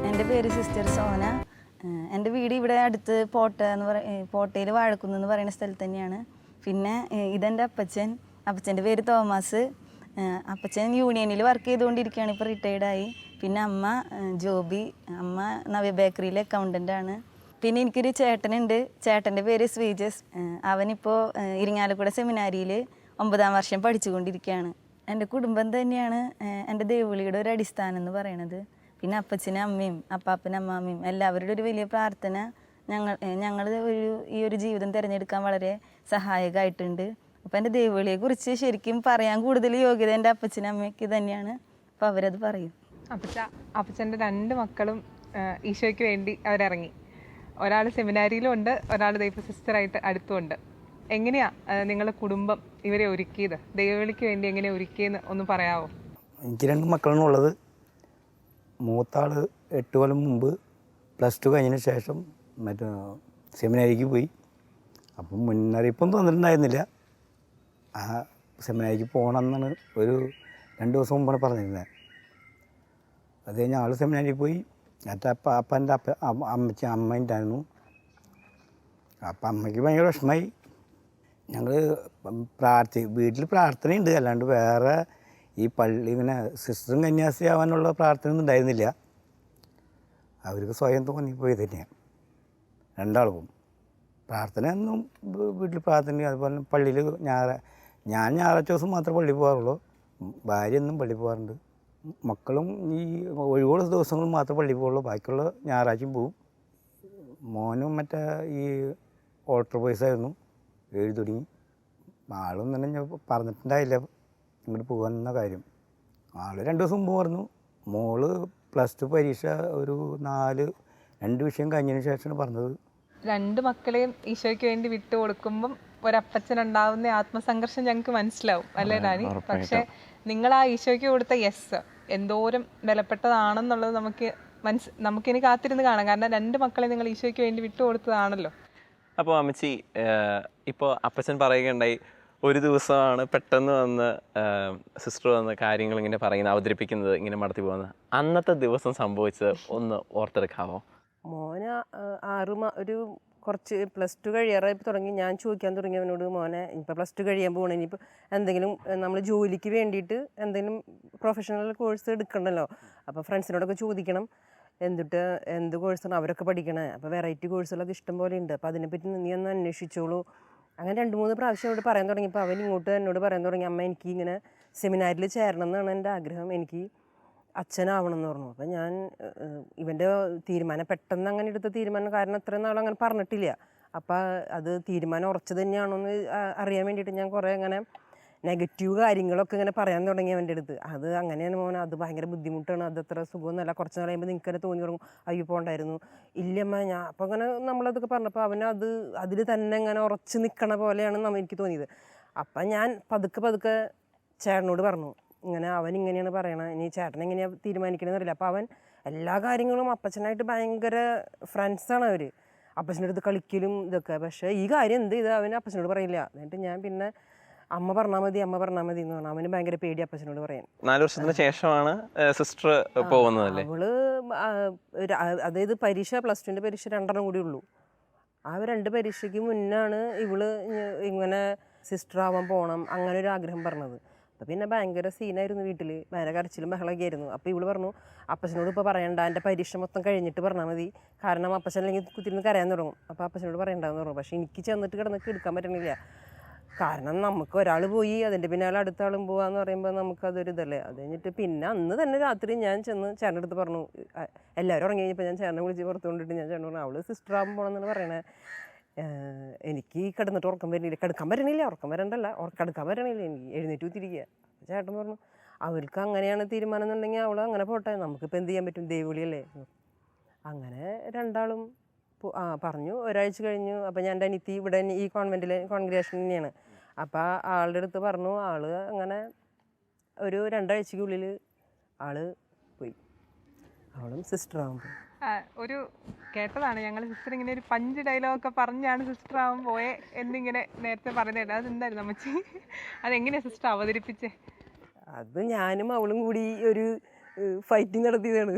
എൻ്റെ പേര് സിസ്റ്റർ സോന. എൻ്റെ വീട് ഇവിടെ അടുത്ത് പോട്ടയിൽ വാഴക്കുന്ന് എന്ന് പറയുന്ന സ്ഥലത്ത് തന്നെയാണ്. പിന്നെ ഇതെൻ്റെ അപ്പച്ചൻ്റെ പേര് തോമസ്. അപ്പച്ചൻ യൂണിയനിൽ വർക്ക് ചെയ്തുകൊണ്ടിരിക്കുകയാണ്, ഇപ്പോൾ റിട്ടയർഡായി. പിന്നെ അമ്മ ജോബി, അമ്മ നവ്യ ബേക്കറിയിലെ അക്കൗണ്ടൻ്റാണ്. പിന്നെ എനിക്കൊരു ചേട്ടനുണ്ട്, ചേട്ടൻ്റെ പേര് ശ്രീജസ്. അവനിപ്പോൾ ഇരിങ്ങാലക്കുട സെമിനാരിയിൽ 9ാം വർഷം പഠിച്ചുകൊണ്ടിരിക്കുകയാണ്. എൻ്റെ കുടുംബം തന്നെയാണ് എൻ്റെ ദൈവവിളിയുടെ ഒരു അടിസ്ഥാനം എന്ന് പറയണത്. പിന്നെ അപ്പച്ചനും അമ്മയും അപ്പാപ്പനും അമ്മാമ്മയും എല്ലാവരുടെ ഒരു വലിയ പ്രാർത്ഥന ഞങ്ങൾ ഈ ഒരു ജീവിതം തിരഞ്ഞെടുക്കാൻ വളരെ സഹായകമായിട്ടുണ്ട്. അപ്പോൾ എൻ്റെ ദൈവവിളിയെക്കുറിച്ച് ശരിക്കും പറയാൻ കൂടുതൽ യോഗ്യത എൻ്റെ അപ്പച്ചനും അമ്മയ്ക്ക് തന്നെയാണ്. അപ്പോൾ അവരത് പറയും. അപ്പച്ചൻ്റെ 2 മക്കളും ഈശോയ്ക്ക് വേണ്ടി അവരിറങ്ങി. ഒരാൾ സെമിനാരിയിലും ഉണ്ട്, ഒരാൾ ദൈവ സിസ്റ്ററായിട്ട് അടുത്തുമുണ്ട്. എങ്ങനെയാ നിങ്ങളുടെ കുടുംബം ഇവരെ ഒരുക്കിയത്? ദൈവവിളിക്ക് വേണ്ടി എങ്ങനെ ഒരുക്കിയെന്ന് ഒന്ന് പറയാമോ? എനിക്ക് 2 മക്കളാണ് ഉള്ളത്. മൂത്താൾ 8 കൊല്ലം മുമ്പ് +2 കഴിഞ്ഞതിന് ശേഷം സെമിനാരിക്ക് പോയി. അപ്പം മുന്നറിയിപ്പൊന്നും തന്നിട്ടുണ്ടായിരുന്നില്ല. ആ സെമിനാരിക്ക് പോകണമെന്നാണ് ഒരു 2 ദിവസം മുമ്പാണ് പറഞ്ഞിരുന്നത്. അത് കഴിഞ്ഞ് ആൾ സെമിനാരിക്ക് പോയി. മറ്റേ അപ്പൻ്റെ അമ്മ ഉണ്ടായിരുന്നു. അപ്പം അമ്മയ്ക്ക് ഭയങ്കര വിഷമമായി. ഞങ്ങൾ വീട്ടിൽ പ്രാർത്ഥനയുണ്ട്, അല്ലാണ്ട് വേറെ ഈ പള്ളി ഇങ്ങനെ സിസ്റ്ററും കന്യാസ്ത്രീയാവാനുള്ള പ്രാർത്ഥനയൊന്നും ഉണ്ടായിരുന്നില്ല. അവർക്ക് സ്വയം തോന്നിപ്പോയി തന്നെയാണ് 2 പ്രാർത്ഥന ഒന്നും വീട്ടിൽ പ്രാർത്ഥന. അതുപോലെ പള്ളിയിൽ ഞാൻ ഞായറാഴ്ച ദിവസം മാത്രമേ പള്ളിയിൽ പോകാറുള്ളൂ. ഭാര്യ എന്നും പള്ളിയിൽ പോകാറുണ്ട്. മക്കളും ഈ ഒഴിവുള്ള ദിവസങ്ങളും മാത്രമേ പള്ളിയിൽ പോകുള്ളൂ, ബാക്കിയുള്ള ഞായറാഴ്ചയും പോവും. മോനും മറ്റേ ഈ ഓൾട്ടർ ബോയ്സായിരുന്നു, എഴുതി തുടങ്ങി. ആളും തന്നെ ഞാൻ പറഞ്ഞിട്ടുണ്ടായില്ല ഇങ്ങോട്ട് പോകാമെന്ന കാര്യം. ആൾ 2 ദിവസം മുമ്പ് പറഞ്ഞു. മോള് +2 പരീക്ഷ ഒരു 2 വിഷയം കഴിഞ്ഞതിന് ശേഷമാണ് പറഞ്ഞത്. രണ്ട് മക്കളെയും ഈശോയ്ക്ക് വേണ്ടി വിട്ടു കൊടുക്കുമ്പം ഒരപ്പച്ചൻ ഉണ്ടാവുന്ന ആത്മസംഘർഷം ഞങ്ങൾക്ക് മനസ്സിലാവും അല്ലേ ഡാനി? പക്ഷെ നിങ്ങൾ ആ ഈശോയ്ക്ക് കൊടുത്ത യെസ് എന്തോരം വിലപ്പെട്ടതാണെന്നുള്ളത് നമുക്കിനി കാത്തിരുന്ന് കാണാം. കാരണം രണ്ട് മക്കളെ നിങ്ങൾ ഈശോയ്ക്ക് വേണ്ടി വിട്ടു കൊടുത്തതാണല്ലോ. അപ്പോൾ അമ്മച്ചി, ഇപ്പോൾ അപ്പച്ചൻ പറയുകയുണ്ടായി ഒരു ദിവസമാണ് പെട്ടെന്ന് വന്ന് സിസ്റ്റർ വന്ന് കാര്യങ്ങൾ ഇങ്ങനെ പറയുന്നത്, അവതരിപ്പിക്കുന്നത്, ഇങ്ങനെ നടത്തി പോകുന്നത്. അന്നത്തെ ദിവസം സംഭവിച്ചത് ഒന്ന് ഓർത്തെടുക്കാമോ? മോന് ഒരു കുറച്ച് +2 കഴിയാറായി തുടങ്ങി. ഞാൻ ചോദിക്കാൻ തുടങ്ങിയവനോട്, മോനെ ഇപ്പോൾ +2 കഴിയാൻ പോകണം, ഇനിയിപ്പോൾ എന്തെങ്കിലും നമ്മൾ ജോലിക്ക് വേണ്ടിയിട്ട് എന്തെങ്കിലും പ്രൊഫഷണൽ കോഴ്സ് എടുക്കണമല്ലോ. അപ്പോൾ ഫ്രണ്ട്സിനോടൊക്കെ ചോദിക്കണം എന്ത് കോഴ്സാണ് അവരൊക്കെ പഠിക്കണേ. അപ്പോൾ വെറൈറ്റി കോഴ്സുകളൊക്കെ ഇഷ്ടം പോലെ ഉണ്ട്, അപ്പോൾ അതിനെപ്പറ്റി നീ ഒന്ന് അന്വേഷിച്ചോളൂ. അങ്ങനെ 2-3 പ്രാവശ്യം ഇവിടെ പറയാൻ തുടങ്ങിയപ്പോൾ അവൻ ഇങ്ങോട്ട് എന്നോട് പറയാൻ തുടങ്ങി, അമ്മ എനിക്ക് ഇങ്ങനെ സെമിനാരിൽ ചേരണം എന്നാണ് എൻ്റെ ആഗ്രഹം, എനിക്ക് അച്ഛനാവണം എന്ന് പറഞ്ഞു. അപ്പം ഞാൻ ഇവൻ്റെ തീരുമാനം പെട്ടെന്ന് അങ്ങനെ എടുത്ത തീരുമാനം, കാരണം അത്രയും നാൾ അങ്ങനെ പറഞ്ഞിട്ടില്ല. അപ്പം അത് തീരുമാനം ഉറച്ചത് തന്നെയാണോ എന്ന് അറിയാൻ വേണ്ടിയിട്ട് ഞാൻ കുറേ അങ്ങനെ നെഗറ്റീവ് കാര്യങ്ങളൊക്കെ ഇങ്ങനെ പറയാൻ തുടങ്ങി അവൻ്റെ അടുത്ത്. അത് അങ്ങനെയാണ് മോനെ, അത് ഭയങ്കര ബുദ്ധിമുട്ടാണ്, അത് അത്ര സുഖമൊന്നുമല്ല, കുറച്ച് നാൾ കഴിയുമ്പോൾ നിങ്ങൾക്ക് തന്നെ തോന്നി തുടങ്ങും അയ്യോ പോകണ്ടായിരുന്നു, ഇല്ലമ്മ ഞാൻ. അപ്പോൾ അങ്ങനെ നമ്മളതൊക്കെ പറഞ്ഞപ്പോൾ അവന് അതിൽ തന്നെ ഇങ്ങനെ ഉറച്ച് നിൽക്കണ പോലെയാണ് എനിക്ക് തോന്നിയത്. അപ്പം ഞാൻ പതുക്കെ ചേട്ടനോട് പറഞ്ഞു, ഇങ്ങനെ അവൻ ഇങ്ങനെയാണ് പറയണത്, ഇനി ചേട്ടൻ എങ്ങനെയാണ് തീരുമാനിക്കണമെന്ന് അറിയില്ല. അപ്പോൾ അവൻ എല്ലാ കാര്യങ്ങളും അപ്പച്ചനായിട്ട് ഭയങ്കര ഫ്രണ്ട്സാണ് അവർ, അപ്പച്ചൻ്റെ അടുത്ത് കളിക്കലും ഇതൊക്കെ. പക്ഷേ ഈ കാര്യം എന്ത് ചെയ്ത് അവൻ അപ്പച്ചനോട് പറയില്ല. എന്നിട്ട് ഞാൻ പിന്നെ അമ്മ പറഞ്ഞാൽ മതി എന്ന് പറഞ്ഞു. അവന് ഭയങ്കര പേടി അപ്പച്ചനോട് പറയാൻ. 4 വർഷത്തിന് ശേഷമാണ് സിസ്റ്റർ പോകുന്നതല്ലേ? അവള് അതായത് പരീക്ഷ +2ൻ്റെ പരീക്ഷ 2 കൂടി ഉള്ളൂ. ആ 2 പരീക്ഷയ്ക്ക് മുന്നാണ് ഇവള് ഇങ്ങനെ സിസ്റ്റർ ആവാൻ പോകണം അങ്ങനെ ഒരു ആഗ്രഹം പറഞ്ഞത്. അപ്പോൾ പിന്നെ ഭയങ്കര സീനായിരുന്നു വീട്ടിൽ, ഭയങ്കര കരച്ചിലും ബഹളമൊക്കെ ആയിരുന്നു. അപ്പോൾ ഇവള് പറഞ്ഞു, അപ്പച്ചനോട് ഇപ്പോൾ പറയണ്ട, എൻ്റെ പരീക്ഷ മൊത്തം കഴിഞ്ഞിട്ട് പറഞ്ഞാൽ മതി, കാരണം അപ്പച്ചൻ അല്ലെങ്കിൽ കുത്തിരുന്ന് കരയാൻ തുടങ്ങും, അപ്പോൾ അപ്പച്ചനോട് പറയണ്ടെന്ന് പറഞ്ഞു. പക്ഷേ എനിക്ക് ചെന്നിട്ട് കിടന്നിട്ട് എടുക്കാൻ പറ്റണില്ല, കാരണം നമുക്ക് ഒരാൾ പോയി അതിൻ്റെ പിന്നാലെ അടുത്ത ആളും പോകാന്ന് പറയുമ്പോൾ നമുക്കതൊരു ഇതല്ലേ. അത് കഴിഞ്ഞിട്ട് പിന്നെ അന്ന് തന്നെ രാത്രി ഞാൻ ചെന്ന് ചേട്ടൻ്റെ അടുത്ത് പറഞ്ഞു, എല്ലാവരും ഉറങ്ങി കഴിഞ്ഞപ്പോൾ ഞാൻ ചേട്ടനെ വിളിച്ച് പുറത്ത് കൊണ്ടിട്ട് ഞാൻ ചേട്ടൻ പറഞ്ഞു, അവള് സിസ്റ്റർ ആവാൻ പോകണമെന്നാണ് പറയണേ, എനിക്ക് കിടന്നിട്ട് ഉറക്കം വരണില്ല, കിടക്കാൻ വരണില്ല, ഉറക്കം വരണ്ടല്ല, കിടക്കാൻ വരണില്ല, എനിക്ക് എഴുന്നേറ്റ് കുത്തിരിക്കുക. ചേട്ടൻ പറഞ്ഞു, അവൾക്ക് അങ്ങനെയാണ് തീരുമാനം എന്നുണ്ടെങ്കിൽ അവൾ അങ്ങനെ പോട്ടെ, നമുക്കിപ്പോൾ എന്ത് ചെയ്യാൻ പറ്റും, ദൈവവിളിയല്ലേ. അങ്ങനെ രണ്ടാളും പറഞ്ഞു. ഒരാഴ്ച കഴിഞ്ഞു. അപ്പോൾ ഞാൻ എൻ്റെ അനിയത്തി ഇവിടെ ഈ കോൺവെൻറ്റിൽ കോൺഗ്രിഗേഷൻ തന്നെയാണ്. അപ്പോൾ ആളുടെ അടുത്ത് പറഞ്ഞു, ആള് അങ്ങനെ ഒരു 2 ആഴ്ചയ്ക്കുള്ളിൽ ആള് പോയി, അവളും സിസ്റ്റർ ആകുമ്പോൾ. ഒരു കേട്ടതാണ് ഞങ്ങൾ, സിസ്റ്റർ ഇങ്ങനെ ഒരു പഞ്ച് ഡയലോഗൊക്കെ പറഞ്ഞാണ് സിസ്റ്റർ ആവാൻ പോയെ എന്നിങ്ങനെ നേരത്തെ പറയുന്നത്. അതെന്തായിരുന്നു അമ്മച്ചി, അതെങ്ങനെയാണ് സിസ്റ്റർ അവതരിപ്പിച്ചേ? അത് ഞാനും അവളും കൂടി ഒരു ഫൈറ്റിങ് നടത്തിയതാണ്,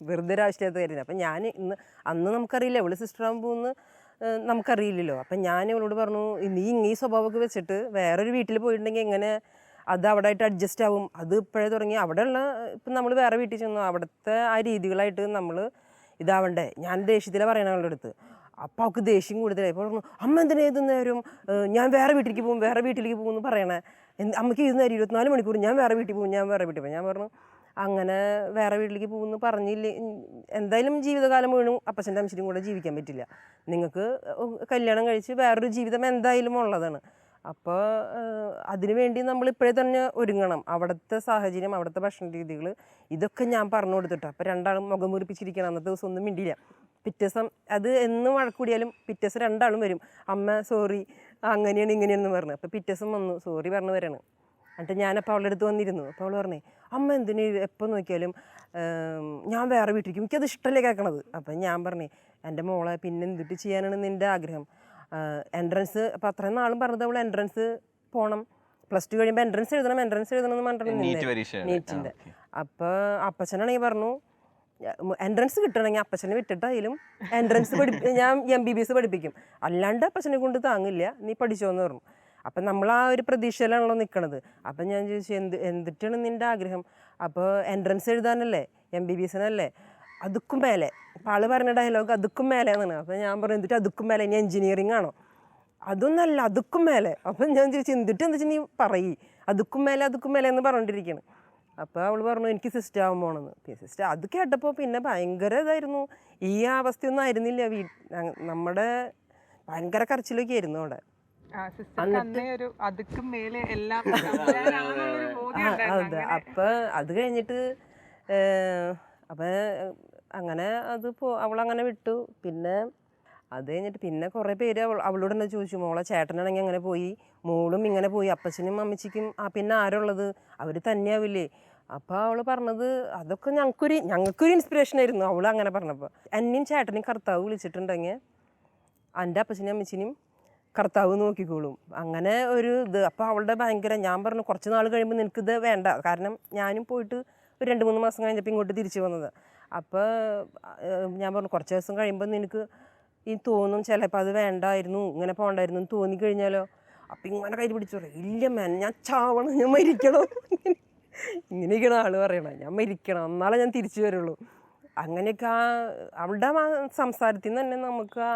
വെറുതെ ഒരാവശ്യമില്ലാത്ത കാര്യമാണ്. അപ്പം ഞാൻ അന്ന് നമുക്കറിയില്ല ഇവള് സിസ്റ്റർ ആകാൻ പോകുന്ന നമുക്കറിയില്ലല്ലോ. അപ്പം ഞാൻ ഇവളോട് പറഞ്ഞു, നീ ഈ സ്വഭാവമൊക്കെ വെച്ചിട്ട് വേറൊരു വീട്ടിൽ പോയിട്ടുണ്ടെങ്കിൽ എങ്ങനെ അത് അവിടെ ആയിട്ട് അഡ്ജസ്റ്റ് ആവും, അത് ഇപ്പോഴേ തുടങ്ങി അവിടെയുള്ള ഇപ്പം നമ്മൾ വേറെ വീട്ടിൽ ചെന്നു അവിടുത്തെ ആ രീതികളായിട്ട് നമ്മൾ ഇതാവണ്ടേ. ഞാൻ ദേഷ്യത്തിലാണ് പറയണ അവളുടെ അടുത്ത്. അപ്പോൾ അവൾക്ക് ദേഷ്യം കൂടുതലായി. അപ്പോൾ പറഞ്ഞു, അമ്മ എന്തിനാ ഏത് നേരം ഞാൻ വേറെ വീട്ടിലേക്ക് പോകും എന്ന് പറയണേ, അമ്മയ്ക്ക് ഇത് നേരം 24 മണിക്കൂർ ഞാൻ വേറെ വീട്ടിൽ പോകും. ഞാൻ പറഞ്ഞു, അങ്ങനെ വേറെ വീട്ടിലേക്ക് പോകുമെന്ന് പറഞ്ഞില്ല, എന്തായാലും ജീവിതകാലം മുഴുവനും അപ്പച്ചൻ്റെ അമ്മച്ചിയും കൂടെ ജീവിക്കാൻ പറ്റില്ല, നിങ്ങൾക്ക് കല്യാണം കഴിച്ച് വേറൊരു ജീവിതം എന്തായാലും ഉള്ളതാണ്. അപ്പോൾ അതിനു വേണ്ടി നമ്മൾ ഇപ്പോഴേ തന്നെ ഒരുങ്ങണം. അവിടുത്തെ സാഹചര്യം, അവിടുത്തെ ഭക്ഷണ രീതികൾ, ഇതൊക്കെ ഞാൻ പറഞ്ഞു കൊടുത്തിട്ട്. അപ്പോൾ രണ്ടാളും മുഖം മുറിപ്പിച്ചിരിക്കണം. അന്നത്തെ ദിവസം ഒന്നും മിണ്ടിയില്ല. പിറ്റേ ദിവസം അത് എന്നും വഴക്കൂടിയാലും പിറ്റേ ദിവസം രണ്ടാളും വരും, അമ്മ സോറി അങ്ങനെയാണ് ഇങ്ങനെയാണെന്ന് പറഞ്ഞു. അപ്പോൾ പിറ്റേ ദിവസം വന്നു സോറി പറഞ്ഞു വരാണ്. എന്നിട്ട് ഞാനപ്പോൾ അവളുടെ അടുത്ത് വന്നിരുന്നു. അപ്പോൾ അവൾ പറഞ്ഞേ, അമ്മ എന്തിനു എപ്പോൾ നോക്കിയാലും ഞാൻ വേറെ വീട്ടിലേക്ക്, എനിക്കത് ഇഷ്ടമല്ലേ കേൾക്കണത്. അപ്പം ഞാൻ പറഞ്ഞേ, എൻ്റെ മോളെ പിന്നെ എന്തിട്ട് ചെയ്യാനാണ് നിൻ്റെ ആഗ്രഹം, എൻട്രൻസ് അപ്പോൾ അത്രയും നാളും പറഞ്ഞത് അവൾ എൻട്രൻസ് പോകണം, +2 കഴിയുമ്പോൾ എൻട്രൻസ് എഴുതണം എന്ന് പറഞ്ഞിട്ടുണ്ട് നീറ്റിൻ്റെ. അപ്പോൾ അപ്പച്ചനാണെങ്കിൽ പറഞ്ഞു, എൻട്രൻസ് കിട്ടണമെങ്കിൽ അപ്പച്ചനെ വിട്ടിട്ടായാലും എൻട്രൻസ് ഞാൻ MBBS പഠിപ്പിക്കും, അല്ലാണ്ട് അപ്പച്ചനെ കൊണ്ട് താങ്ങില്ല, നീ പഠിച്ചോന്ന് പറഞ്ഞു. അപ്പം നമ്മൾ ആ ഒരു പ്രതീക്ഷയിലാണല്ലോ നിൽക്കണത്. അപ്പം ഞാൻ ചോദിച്ചു, എന്തിട്ടാണ് നിൻ്റെ ആഗ്രഹം? അപ്പോൾ എൻട്രൻസ് എഴുതാനല്ലേ, MBBS-നല്ലേ, അതുക്കും മേലെ. അപ്പോൾ ആൾ പറഞ്ഞ ഡയലോഗ് അതുക്കും മേലെ എന്നാണ്. അപ്പോൾ ഞാൻ പറഞ്ഞു, എന്തിട്ട് അതുക്കും മേലെ, ഇനി എൻജിനീയറിംഗ് ആണോ? അതൊന്നല്ല, അതുക്കും മേലെ. അപ്പം ഞാൻ ചോദിച്ചു, എന്തിട്ട് എന്താ വെച്ചാൽ നീ പറയ്, അതുക്കും മേലെ എന്ന് പറഞ്ഞിട്ടിരിക്കുകയാണ്. അപ്പോൾ അവൾ പറഞ്ഞു, എനിക്ക് സിസ്റ്റർ ആവാൻ പോകണമെന്ന്. സിസ്റ്റർ അത് കേട്ടപ്പോൾ പിന്നെ ഭയങ്കര ഇതായിരുന്നു. ഈ അവസ്ഥയൊന്നും ആയിരുന്നില്ല നമ്മുടെ ഭയങ്കര കരച്ചിലൊക്കെ ആയിരുന്നു അവിടെ. അതെ. അപ്പം അത് കഴിഞ്ഞിട്ട് അപ്പം അങ്ങനെ അവളങ്ങനെ വിട്ടു. പിന്നെ അത് കഴിഞ്ഞിട്ട് പിന്നെ കുറേ പേര് അവളോട് തന്നെ ചോദിച്ചു, മോളെ ചേട്ടനാണെങ്കിൽ അങ്ങനെ പോയി, മോളും ഇങ്ങനെ പോയി, അപ്പച്ചനും അമ്മച്ചിക്കും പിന്നെ ആരുള്ളത്, അവർ തന്നെയാവില്ലേ? അപ്പോൾ അവൾ പറഞ്ഞത് അതൊക്കെ ഞങ്ങൾക്കൊരു ഇൻസ്പിറേഷൻ ആയിരുന്നു അവൾ അങ്ങനെ പറഞ്ഞപ്പോൾ. എന്നെയും ചേട്ടനെയും കർത്താവ് വിളിച്ചിട്ടുണ്ടെങ്കിൽ എൻ്റെ അപ്പച്ചനും അമ്മച്ചിനും കർത്താവ് നോക്കിക്കോളും, അങ്ങനെ ഒരു ഇത്. അപ്പോൾ അവളുടെ ഭയങ്കര, ഞാൻ പറഞ്ഞു കുറച്ച് നാൾ കഴിയുമ്പോൾ നിനക്കിത് വേണ്ട, കാരണം ഞാനും പോയിട്ട് ഒരു 2-3 മാസം കഴിഞ്ഞപ്പോൾ ഇങ്ങോട്ട് തിരിച്ചു വന്നത്. അപ്പോൾ ഞാൻ പറഞ്ഞു കുറച്ച് ദിവസം കഴിയുമ്പോൾ നിനക്ക് ഈ തോന്നും ചിലപ്പോൾ അത് വേണ്ടായിരുന്നു, ഇങ്ങനെ പോകണ്ടായിരുന്നു എന്ന് തോന്നിക്കഴിഞ്ഞാലോ. അപ്പം ഇങ്ങനെ കൈ പിടിച്ചു പറയും, ഇല്ല മാൻ ഞാൻ ചാവണം, ഞാൻ മരിക്കണം, ഇങ്ങനെയൊക്കെയാണ് ആൾ പറയണത്, ഞാൻ മരിക്കണം എന്നാലേ ഞാൻ തിരിച്ചു വരുള്ളൂ. അങ്ങനെയൊക്കെ അവളുടെ സംസാരത്തിൽ നിന്ന് തന്നെ നമുക്ക്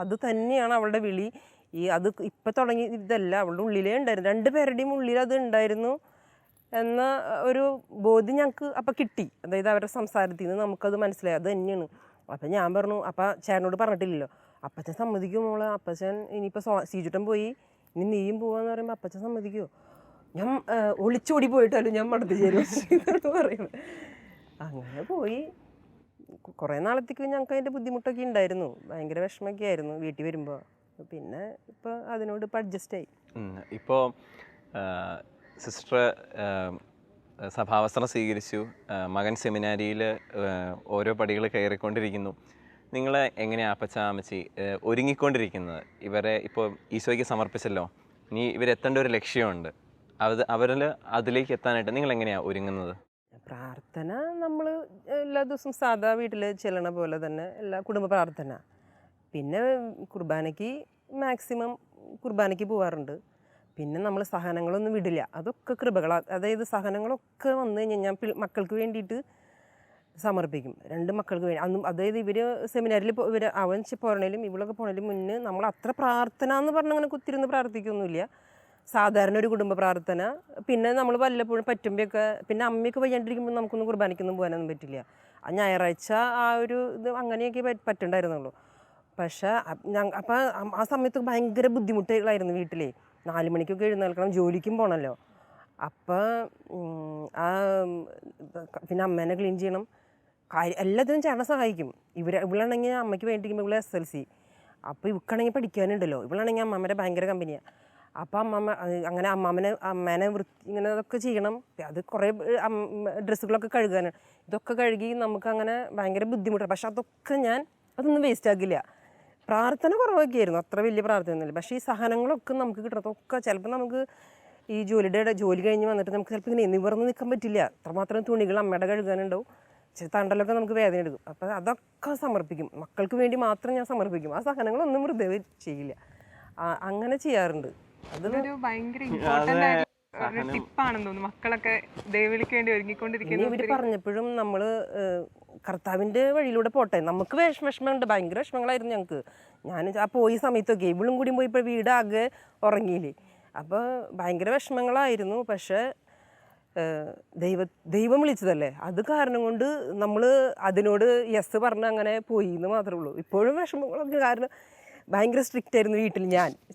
അത് തന്നെയാണ് അവളുടെ വിളി. അത് ഇപ്പം തുടങ്ങി ഇതല്ല, അവളുടെ ഉള്ളിലേ ഉണ്ടായിരുന്നു, 2 പേരുടെയും ഉള്ളിൽ അത് ഉണ്ടായിരുന്നു എന്ന ഒരു ബോധ്യം ഞങ്ങൾക്ക് അപ്പം കിട്ടി. അതായത് അവരുടെ സംസാരത്തിൽ നിന്ന് നമുക്കത് മനസ്സിലായി അത് തന്നെയാണ്. അപ്പം ഞാൻ പറഞ്ഞു, അപ്പം ചേട്ടനോട് പറഞ്ഞിട്ടില്ലല്ലോ, അപ്പച്ചൻ സമ്മതിക്കുമോ മോളെ? അപ്പച്ചൻ ഇനിയിപ്പോൾ സീജുട്ടൻ പോയി ഇനി നീയും പോവാന്ന് പറയുമ്പോൾ അപ്പച്ചൻ സമ്മതിക്കുമോ? ഞാൻ ഒളിച്ചോടി പോയിട്ടല്ലോ ഞാൻ മടത്തി ചേരുമെന്ന് പറയുന്നത്. അങ്ങനെ പോയി കുറേ നാളത്തേക്ക് ഞങ്ങൾക്ക് അതിൻ്റെ ബുദ്ധിമുട്ടൊക്കെ ഉണ്ടായിരുന്നു, ഭയങ്കര വിഷമമൊക്കെ ആയിരുന്നു വീട്ടിൽ വരുമ്പോൾ. പിന്നെ ഇപ്പോൾ അതിനോട് ഇപ്പോൾ അഡ്ജസ്റ്റ് ആയി. ഇപ്പോൾ സിസ്റ്റർ സഭാവസ്ത്രം സ്വീകരിച്ചു, മകൻ സെമിനാരിയിൽ ഓരോ പടികൾ കയറിക്കൊണ്ടിരിക്കുന്നു. നിങ്ങൾ എങ്ങനെയാണ് അപ്പച്ച അമ്മച്ചി ഒരുങ്ങിക്കൊണ്ടിരിക്കുന്നത്? ഇവരെ ഇപ്പോൾ ഈശോയ്ക്ക് സമർപ്പിച്ചല്ലോ, ഇനി ഇവരെത്തേണ്ട ഒരു ലക്ഷ്യമുണ്ട്, അവരിൽ അതിലേക്ക് എത്താനായിട്ട് നിങ്ങൾ എങ്ങനെയാണ് ഒരുങ്ങുന്നത്? പ്രാർത്ഥന നമ്മൾ എല്ലാ ദിവസവും സാധാ വീട്ടിൽ ചെല്ലണ പോലെ തന്നെ എല്ലാ കുടുംബ പ്രാർത്ഥന. പിന്നെ കുർബാനയ്ക്ക് മാക്സിമം കുർബാനയ്ക്ക് പോകാറുണ്ട്. പിന്നെ നമ്മൾ സഹനങ്ങളൊന്നും വിടില്ല, അതൊക്കെ കൃപകളാണ്. അതായത് സഹനങ്ങളൊക്കെ വന്നു കഴിഞ്ഞാൽ മക്കൾക്ക് വേണ്ടിയിട്ട് സമർപ്പിക്കും, 2 മക്കൾക്ക് വേണ്ടി. അന്നും അതായത് ഇവർ സെമിനാരിൽ അവൻ പോകണേലും ഇവളൊക്കെ പോകണേലും മുന്നേ നമ്മൾ അത്ര പ്രാർത്ഥന എന്ന് പറഞ്ഞാൽ അങ്ങനെ കുത്തിരുന്ന് പ്രാർത്ഥിക്കൊന്നുമില്ല, സാധാരണ ഒരു കുടുംബ പ്രാർത്ഥന. പിന്നെ നമ്മൾ വല്ലപ്പോഴും പറ്റുമ്പോഴൊക്കെ, പിന്നെ അമ്മയൊക്കെ വയ്യാണ്ടിരിക്കുമ്പോൾ നമുക്കൊന്നും കുർബാനയ്ക്കൊന്നും പോകാനൊന്നും പറ്റില്ല. ആ ഞായറാഴ്ച ആ ഒരു ഇത് അങ്ങനെയൊക്കെ പറ്റുണ്ടായിരുന്നുള്ളൂ. പക്ഷേ അപ്പം ആ സമയത്ത് ഭയങ്കര ബുദ്ധിമുട്ടുകളായിരുന്നു വീട്ടിലെ. 4 മണിക്കൊക്കെ എഴുന്നേൽക്കണം, ജോലിക്കും പോകണമല്ലോ. അപ്പം പിന്നെ അമ്മേനെ ക്ലീൻ ചെയ്യണം, എല്ലാത്തിനും ചേട്ടനെ സഹായിക്കും. ഇവളാണെങ്കിൽ അമ്മയ്ക്ക് വേണ്ടിയിരിക്കുമ്പോൾ ഇവളെ SLC, അപ്പോൾ ഇവൾക്കാണെങ്കിൽ പഠിക്കാനുണ്ടല്ലോ, ഇവളാണെങ്കിൽ അമ്മമ്മേൻ്റെ ഭയങ്കര കമ്പനിയാണ്. അപ്പോൾ അങ്ങനെ അമ്മേനെ ഇങ്ങനെ അതൊക്കെ ചെയ്യണം. അത് കുറേ ഡ്രസ്സുകളൊക്കെ കഴുകാനാണ്, ഇതൊക്കെ കഴുകി നമുക്കങ്ങനെ ഭയങ്കര ബുദ്ധിമുട്ടാണ്. പക്ഷെ അതൊന്നും വേസ്റ്റ് ആക്കില്ല. പ്രാർത്ഥന കുറവൊക്കെ ആയിരുന്നു, അത്ര വലിയ പ്രാർത്ഥനയൊന്നുമില്ല. പക്ഷേ ഈ സഹനങ്ങളൊക്കെ നമുക്ക് കിട്ടത്തൊക്കെ ചിലപ്പോൾ നമുക്ക് ഈ ജോലി കഴിഞ്ഞ് വന്നിട്ട് നമുക്ക് ചിലപ്പോൾ ഇങ്ങനെ നിവർന്ന് നിൽക്കാൻ പറ്റില്ല, അത്രമാത്രം തുണികൾ അമ്മയുടെ കഴുകാനുണ്ടാവും, തണ്ടലൊക്കെ നമുക്ക് വേദന എടുക്കും. അപ്പോൾ അതൊക്കെ സമർപ്പിക്കും, മക്കൾക്ക് വേണ്ടി മാത്രം ഞാൻ സമർപ്പിക്കും. ആ സഹനങ്ങളൊന്നും വെറുതെ ചെയ്യില്ല, അങ്ങനെ ചെയ്യാറുണ്ട്. അതൊരു ഭയങ്കര ഇമ്പോർട്ടൻ്റ് ആയിട്ട് ടിപ്പാണെന്ന് തോന്നുന്നു. മക്കളൊക്കെ ദൈവവിളിക്ക് വേണ്ടി ഒരുങ്ങിക്കൊണ്ടിരിക്കുന്നു. ഇവർ പറഞ്ഞപ്പോഴും നമ്മൾ കർത്താവിൻ്റെ വഴിയിലൂടെ പോട്ടെ. നമുക്ക് വിഷമമുണ്ട്, ഭയങ്കര വിഷമങ്ങളായിരുന്നു ഞങ്ങൾക്ക്. ഞാൻ ആ പോയ സമയത്തൊക്കെ ഇവളും കൂടി പോയി ഇപ്പോൾ വീടാകെ ഉറങ്ങിയില്ലേ, അപ്പോൾ ഭയങ്കര വിഷമങ്ങളായിരുന്നു. പക്ഷേ ദൈവം വിളിച്ചതല്ലേ, അത് കാരണം കൊണ്ട് നമ്മൾ അതിനോട് യെസ് പറഞ്ഞ് അങ്ങനെ പോയി എന്ന് മാത്രമേ ഉള്ളൂ. ഇപ്പോഴും വിഷമങ്ങളൊക്കെ, കാരണം ഭയങ്കര സ്ട്രിക്റ്റ് ആയിരുന്നു വീട്ടിൽ.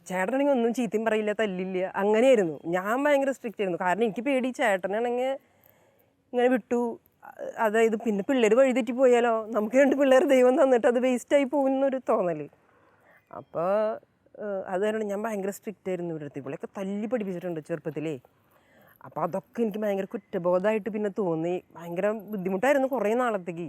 ചേട്ടനാണെങ്കിൽ ഒന്നും ചീത്തയും പറയില്ല, തല്ലില്ല, അങ്ങനെയായിരുന്നു. ഞാൻ ഭയങ്കര സ്ട്രിക്റ്റ് ആയിരുന്നു, കാരണം എനിക്ക് പേടി ചേട്ടനാണെങ്കിൽ ഇങ്ങനെ വിട്ടു, അതായത് പിന്നെ പിള്ളേർ വഴിതെറ്റി പോയാലോ, നമുക്ക് 2 പിള്ളേർ ദൈവം തന്നിട്ട് അത് വേസ്റ്റായി പോകുന്നൊരു തോന്നൽ. അപ്പോൾ അത് കാരണം ഞാൻ ഭയങ്കര സ്ട്രിക്റ്റ് ആയിരുന്നു ഇവിടുത്തെ. ഇവളെയൊക്കെ തല്ലി പഠിപ്പിച്ചിട്ടുണ്ട് ചെറുപ്പത്തിലേ. അപ്പോൾ അതൊക്കെ എനിക്ക് ഭയങ്കര കുറ്റബോധമായിട്ട് പിന്നെ തോന്നി, ഭയങ്കര ബുദ്ധിമുട്ടായിരുന്നു കുറേ നാളത്തേക്ക്.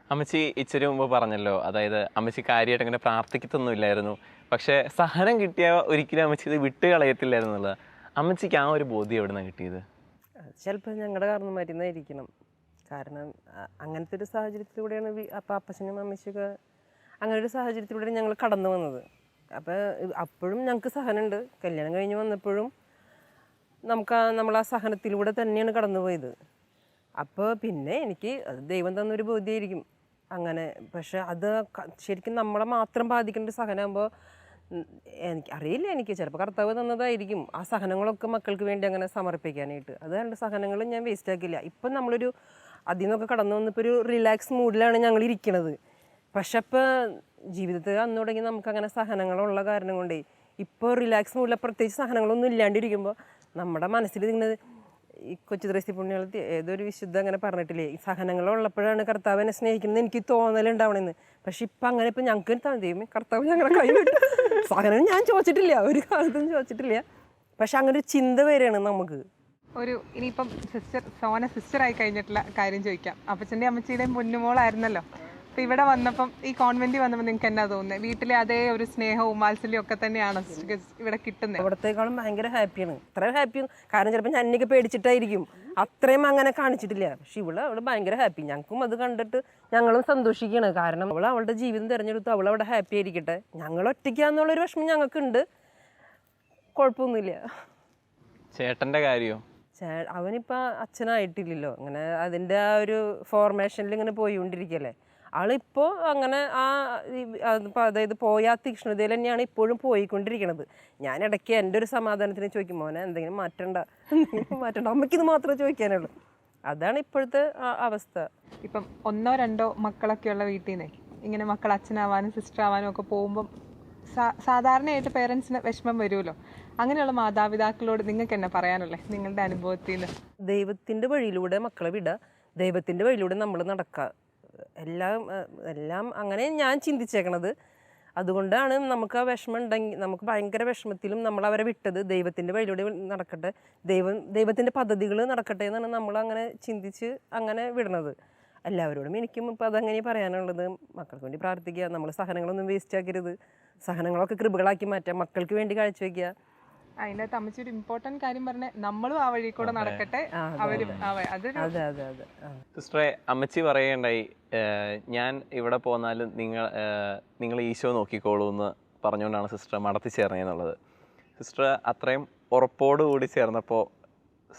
അമ്മച്ചി ഇച്ചിരി മുമ്പ് പറഞ്ഞല്ലോ, അതായത് അമ്മച്ചി കാര്യമായിട്ട് അങ്ങനെ പ്രാർത്ഥിക്കത്തൊന്നുമില്ലായിരുന്നു, പക്ഷേ സഹനം കിട്ടിയാൽ ഒരിക്കലും അമ്മച്ചി ഇത് വിട്ട് കളയത്തില്ലായിരുന്നു എന്നുള്ളത്. അമ്മച്ചിക്ക് ആ ഒരു ബോധ്യം എവിടെ നിന്നാണ് കിട്ടിയത്? ചിലപ്പോൾ ഞങ്ങളുടെ കാരണമായിരുന്നായിരിക്കണം, കാരണം അങ്ങനത്തെ ഒരു സാഹചര്യത്തിലൂടെയാണ് അപ്പച്ചനും അമ്മച്ചിയൊക്കെ അങ്ങനെ ഒരു സാഹചര്യത്തിലൂടെയാണ് ഞങ്ങൾ കടന്നു വന്നത്. അപ്പോൾ അപ്പോഴും ഞങ്ങൾക്ക് സഹനമുണ്ട്. കല്യാണം കഴിഞ്ഞ് വന്നപ്പോഴും നമ്മൾ ആ സഹനത്തിലൂടെ തന്നെയാണ് കടന്നു പോയത്. അപ്പോൾ പിന്നെ എനിക്ക് അത് ദൈവം തന്നൊരു ബോധ്യമായിരിക്കും അങ്ങനെ. പക്ഷെ അത് ശരിക്കും നമ്മളെ മാത്രം ബാധിക്കേണ്ട ഒരു സഹനമാകുമ്പോൾ അറിയില്ല, എനിക്ക് ചിലപ്പോൾ കർത്താവ് തന്നതായിരിക്കും ആ സഹനങ്ങളൊക്കെ മക്കൾക്ക് വേണ്ടി അങ്ങനെ സമർപ്പിക്കാനായിട്ട്. അത് രണ്ട് സഹനങ്ങളും ഞാൻ വേസ്റ്റ് ആക്കില്ല. ഇപ്പം നമ്മളൊരു അതിൽ നിന്നൊക്കെ കടന്നു വന്നിപ്പോൾ ഒരു റിലാക്സ് മൂഡിലാണ് ഞങ്ങൾ ഇരിക്കണത്. പക്ഷെ ഇപ്പോൾ ജീവിതത്തിൽ അന്ന് തുടങ്ങി നമുക്കങ്ങനെ സഹനങ്ങളുള്ള കാരണം കൊണ്ടേ ഇപ്പോൾ റിലാക്സ് മൂഡിൽ പ്രത്യേകിച്ച് സഹനങ്ങളൊന്നും ഇല്ലാണ്ടിരിക്കുമ്പോൾ നമ്മുടെ മനസ്സിൽ ഇങ്ങനെ ഈ കൊച്ചു ത്രേസ്യ പുണ്യാളത്തി ഏതൊരു വിശുദ്ധ അങ്ങനെ പറഞ്ഞിട്ടില്ലേ, ഈ സഹനങ്ങളുള്ളപ്പോഴാണ് കർത്താവിനെ സ്നേഹിക്കുന്നത് എനിക്ക് തോന്നലുണ്ടാവണമെന്ന്. പക്ഷെ ഇപ്പം അങ്ങനെ ഇപ്പം ഞങ്ങൾക്ക് ദൈവമേ കർത്താവ് ഞങ്ങളെ കൈവിട്ടു. സഹനം ഞാൻ ചോദിച്ചിട്ടില്ല, ഒരു കാലത്തും ചോദിച്ചിട്ടില്ല. പക്ഷെ അങ്ങനെ ഒരു ചിന്ത വരെയാണ് നമുക്ക്. ഇനിയിപ്പം സോന സിസ്റ്ററായി കഴിഞ്ഞിട്ടുള്ള കാര്യം ചോദിക്കാം. അപ്പച്ചൻ്റെ അമ്മച്ചിയുടെയും പൊന്നുമോളായിരുന്നല്ലോ. അപ്പം ഇവിടെ വന്നപ്പം, ഈ കോൺവെന്റിൽ വന്നപ്പോൾ നിങ്ങൾക്ക് എന്നാ തോന്നുന്നത്? വീട്ടിലെ അതേ ഒരു സ്നേഹവും വാത്സല്യവും ഒക്കെ തന്നെയാണ് ഇവിടെ കിട്ടുന്നത്? അവിടത്തേക്കാളും ഭയങ്കര ഹാപ്പിയാണ്. അത്ര ഹാപ്പി കാരണം ചിലപ്പോൾ ഞാൻ എന്നൊക്കെ പേടിച്ചിട്ടായിരിക്കും അത്രയും അങ്ങനെ കാണിച്ചിട്ടില്ല. പക്ഷെ അവള് ഭയങ്കര ഹാപ്പി. ഞങ്ങൾക്കും അത് കണ്ടിട്ട് ഞങ്ങളും സന്തോഷിക്കുകയാണ്. കാരണം അവളുടെ ജീവിതം തിരഞ്ഞെടുത്തു, അവളവിടെ ഹാപ്പി ആയിരിക്കട്ടെ. ഞങ്ങൾ ഒറ്റയ്ക്കാന്നുള്ളൊരു വിഷമം ഞങ്ങൾക്കുണ്ട്, കുഴപ്പമൊന്നുമില്ല. ചേട്ടൻ്റെ കാര്യമോ? അവനിപ്പോൾ അച്ഛനായിട്ടില്ലല്ലോ, അങ്ങനെ അതിൻ്റെ ആ ഒരു ഫോർമേഷനിൽ ഇങ്ങനെ പോയിക്കൊണ്ടിരിക്കുകയല്ലേ. ആളിപ്പോൾ അങ്ങനെ അതായത് പോയ തീക്ഷ്ണതയിൽ തന്നെയാണ് ഇപ്പോഴും പോയിക്കൊണ്ടിരിക്കണത്. ഞാൻ ഇടയ്ക്ക് എൻ്റെ ഒരു സമാധാനത്തിന് ചോദിക്കും, മോനെ എന്തെങ്കിലും മാറ്റണ്ട, അമ്മയ്ക്കിത് മാത്രമേ ചോദിക്കാനുള്ളൂ. അതാണ് ഇപ്പോഴത്തെ അവസ്ഥ. ഇപ്പം 1-2 മക്കളൊക്കെയുള്ള വീട്ടിൽ നിന്നേ ഇങ്ങനെ മക്കൾ അച്ഛനാവാനും സിസ്റ്റർ ആവാനും ഒക്കെ പോകുമ്പം സാധാരണയായിട്ട് പേരൻസിന് വിഷമം വരുമല്ലോ. അങ്ങനെയുള്ള മാതാപിതാക്കളോട് നിങ്ങൾക്ക് എന്നാ പറയാനുള്ളത് നിങ്ങളുടെ അനുഭവത്തിൽ നിന്ന്? ദൈവത്തിൻ്റെ വഴിയിലൂടെ മക്കളെ വിടുക, ദൈവത്തിൻ്റെ വഴിയിലൂടെ നമ്മൾ നടക്കുക. എല്ലാം അങ്ങനെ ഞാൻ ചിന്തിച്ചേക്കണത്. അതുകൊണ്ടാണ് നമുക്ക് ആ വിഷമം ഉണ്ടെങ്കിൽ, നമുക്ക് ഭയങ്കര വിഷമത്തിലും നമ്മൾ അവരെ വിട്ടത് ദൈവത്തിൻ്റെ വഴിയിലൂടെ നടക്കട്ടെ, ദൈവത്തിൻ്റെ പദ്ധതികൾ നടക്കട്ടെ എന്നാണ് നമ്മൾ അങ്ങനെ ചിന്തിച്ച് അങ്ങനെ വിടണത്. എല്ലാവരോടും എനിക്കും ഇപ്പോൾ അതങ്ങനെ പറയാനുള്ളത്. മക്കൾക്ക് വേണ്ടി പ്രാർത്ഥിക്കുക, നമ്മൾ സഹനങ്ങളൊന്നും വേസ്റ്റ് ആക്കരുത്, സഹനങ്ങളൊക്കെ കൃപകളാക്കി മാറ്റാം, മക്കൾക്ക് വേണ്ടി കാഴ്ചവെക്കുക. അതിൻ്റെ അകത്ത് അമ്മച്ചി ഒരു ഇമ്പോർട്ടൻറ്റ് കാര്യം പറഞ്ഞേ, നമ്മളും ആ വഴി കൂടെ നടക്കട്ടെ. സിസ്റ്ററെ, അമ്മച്ചി പറയുകയുണ്ടായി ഞാൻ ഇവിടെ പോന്നാലും നിങ്ങൾ ഈശോ നോക്കിക്കോളൂ എന്ന് പറഞ്ഞുകൊണ്ടാണ് സിസ്റ്റർ മടത്തി ചേർന്നതെന്നുള്ളത്. സിസ്റ്റർ അത്രയും ഉറപ്പോടുകൂടി ചേർന്നപ്പോൾ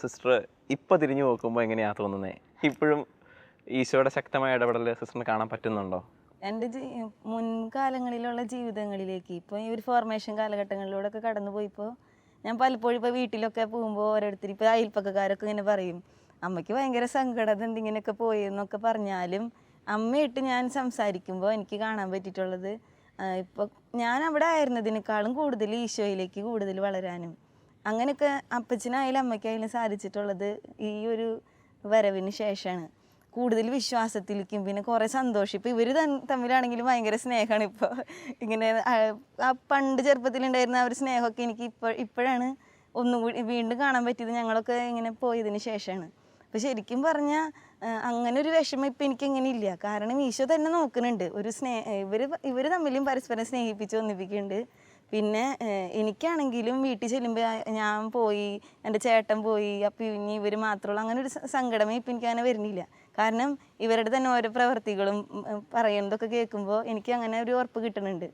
സിസ്റ്റർ ഇപ്പം തിരിഞ്ഞു നോക്കുമ്പോൾ എങ്ങനെയാണ് തോന്നുന്നത്? ഇപ്പോഴും ഈശോയുടെ ശക്തമായ ഇടപെടൽ സിസ്റ്ററിന് കാണാൻ പറ്റുന്നുണ്ടോ? എൻ്റെ മുൻകാലങ്ങളിലുള്ള ജീവിതങ്ങളിലേക്ക് ഇപ്പോൾ ഈ ഒരു ഫോർമേഷൻ കാലഘട്ടങ്ങളിലൂടെ ഒക്കെ കടന്നു പോയിപ്പോൾ ഞാൻ പലപ്പോഴും ഇപ്പോൾ വീട്ടിലൊക്കെ പോകുമ്പോൾ ഓരോരുത്തർ ഇപ്പോൾ അയൽപ്പക്കക്കാരൊക്കെ ഇങ്ങനെ പറയും, അമ്മയ്ക്ക് ഭയങ്കര സങ്കടം എന്തിങ്ങനെയൊക്കെ പോയെന്നൊക്കെ പറഞ്ഞാലും അമ്മയായിട്ട് ഞാൻ സംസാരിക്കുമ്പോൾ എനിക്ക് കാണാൻ പറ്റിയിട്ടുള്ളത്, ഇപ്പോൾ ഞാൻ അവിടെ ആയിരുന്നതിനേക്കാളും കൂടുതൽ ഈശോയിലേക്ക് കൂടുതൽ വളരാനും അങ്ങനെയൊക്കെ അപ്പച്ചനായാലും അമ്മയ്ക്കായാലും സാധിച്ചിട്ടുള്ളത് ഈ ഒരു വരവിന് ശേഷമാണ്. കൂടുതൽ വിശ്വാസത്തിലേക്കും പിന്നെ കുറേ സന്തോഷം. ഇപ്പോൾ ഇവർ തമ്മിലാണെങ്കിലും ഭയങ്കര സ്നേഹമാണ്. ഇപ്പോൾ ഇങ്ങനെ ആ പണ്ട് ചെറുപ്പത്തിലുണ്ടായിരുന്ന ആ ഒരു സ്നേഹമൊക്കെ എനിക്ക് ഇപ്പോഴാണ് ഒന്നുകൂടി വീണ്ടും കാണാൻ പറ്റിയത്. ഞങ്ങളൊക്കെ ഇങ്ങനെ പോയതിന് ശേഷമാണ്. അപ്പോൾ ശരിക്കും പറഞ്ഞാൽ അങ്ങനെ ഒരു വിഷമം ഇപ്പം എനിക്കിങ്ങനെ ഇല്ല. കാരണം ഈശോ തന്നെ നോക്കുന്നുണ്ട്. ഒരു ഇവർ തമ്മിലും പരസ്പരം സ്നേഹിപ്പിച്ച് ഒന്നിപ്പിക്കുന്നുണ്ട്. പിന്നെ എനിക്കാണെങ്കിലും വീട്ടിൽ ചെല്ലുമ്പോൾ ഞാൻ പോയി, എൻ്റെ ചേട്ടൻ പോയി, അപ്പം ഇനി ഇവർ മാത്രമുള്ളൂ, അങ്ങനെ ഒരു സങ്കടമേ ഇപ്പം എനിക്കങ്ങനെ വരുന്നില്ല. കാരണം ഇവരുടെ തന്നെ ഓരോ പ്രവർത്തികളും പറയുന്നതൊക്കെ കേൾക്കുമ്പോൾ എനിക്ക് അങ്ങനെ ഒരു ഉറപ്പ് കിട്ടുന്നുണ്ട്.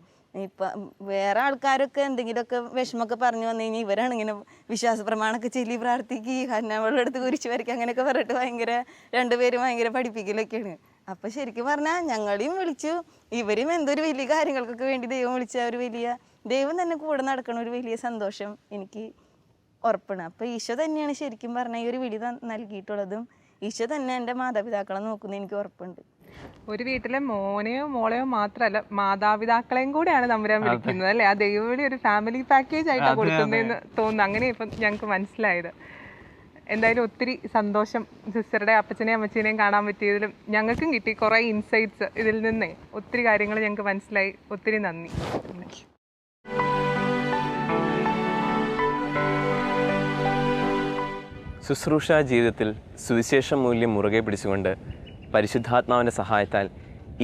ഇപ്പം വേറെ ആൾക്കാരൊക്കെ എന്തെങ്കിലുമൊക്കെ വിഷമമൊക്കെ പറഞ്ഞു വന്നു കഴിഞ്ഞാൽ ഇവരാണ് ഇങ്ങനെ വിശ്വാസ പ്രമാണമൊക്കെ ചൊല്ലി പ്രാർത്ഥിക്കുക, ഹന്നാവളുടെ അടുത്ത് കുരിശ് വരയ്ക്കുക, അങ്ങനെയൊക്കെ പറഞ്ഞിട്ട് ഭയങ്കര രണ്ടുപേരും ഭയങ്കര പഠിപ്പിക്കലൊക്കെയാണ്. അപ്പം ശരിക്കും പറഞ്ഞാൽ ഞങ്ങളെയും വിളിച്ചു, ഇവരും എന്തൊരു വലിയ കാര്യങ്ങൾക്കൊക്കെ വേണ്ടി ദൈവം വിളിച്ച ഒരു വലിയ ദൈവം തന്നെ കൂടെ നടക്കണ ഒരു വലിയ സന്തോഷം എനിക്ക് ഉറപ്പാണ്. അപ്പോൾ ഈശോ തന്നെയാണ് ശരിക്കും പറഞ്ഞാൽ ഈ ഒരു വിളി നൽകിയിട്ടുള്ളതും ഈശോ തന്നെ എൻ്റെ മാതാപിതാക്കളെ നോക്കുന്നത് എനിക്ക് ഉറപ്പുണ്ട്. ഒരു വീട്ടിലെ മോനെയോ മോളെയോ മാത്രമല്ല, മാതാപിതാക്കളെയും കൂടെയാണ് തമ്പുരാൻ വിളിക്കുന്നത് അല്ലേ? ആ ദൈവവിളി ഒരു ഫാമിലി പാക്കേജ് ആയിട്ടാണ് കൊടുക്കുന്നതെന്ന് തോന്നുന്നു. അങ്ങനെ ഇപ്പം ഞങ്ങൾക്ക് മനസ്സിലായത്. എന്തായാലും ഒത്തിരി സന്തോഷം സിസ്റ്ററുടെ അപ്പച്ചനെയും അമ്മച്ചീനെയും കാണാൻ പറ്റിയതിലും. ഞങ്ങൾക്കും കിട്ടി കുറേ ഇൻസൈറ്റ്സ് ഇതിൽ നിന്നേ, ഒത്തിരി കാര്യങ്ങൾ ഞങ്ങൾക്ക് മനസ്സിലായി. ഒത്തിരി നന്ദി. ശുശ്രൂഷ ജീവിതത്തിൽ സുവിശേഷ മൂല്യം മുറുകെ പിടിച്ചുകൊണ്ട് പരിശുദ്ധാത്മാവിൻ്റെ സഹായത്താൽ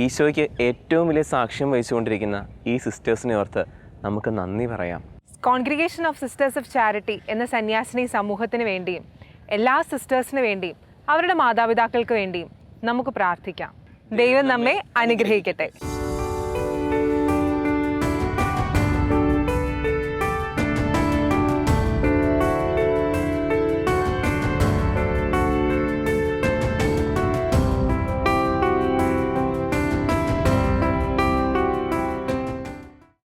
ഈശോയ്ക്ക് ഏറ്റവും വലിയ സാക്ഷ്യം വഹിച്ചുകൊണ്ടിരിക്കുന്ന ഈ സിസ്റ്റേഴ്സിനെ ഓർത്ത് നമുക്ക് നന്ദി പറയാം. Congregation of sisters of charity എന്ന സന്യാസിനി സമൂഹത്തിന് വേണ്ടിയും എല്ലാ സിസ്റ്റേഴ്സിന് വേണ്ടിയും അവരുടെ മാതാപിതാക്കൾക്ക് വേണ്ടിയും നമുക്ക് പ്രാർത്ഥിക്കാം. ദൈവം നമ്മെ അനുഗ്രഹിക്കട്ടെ.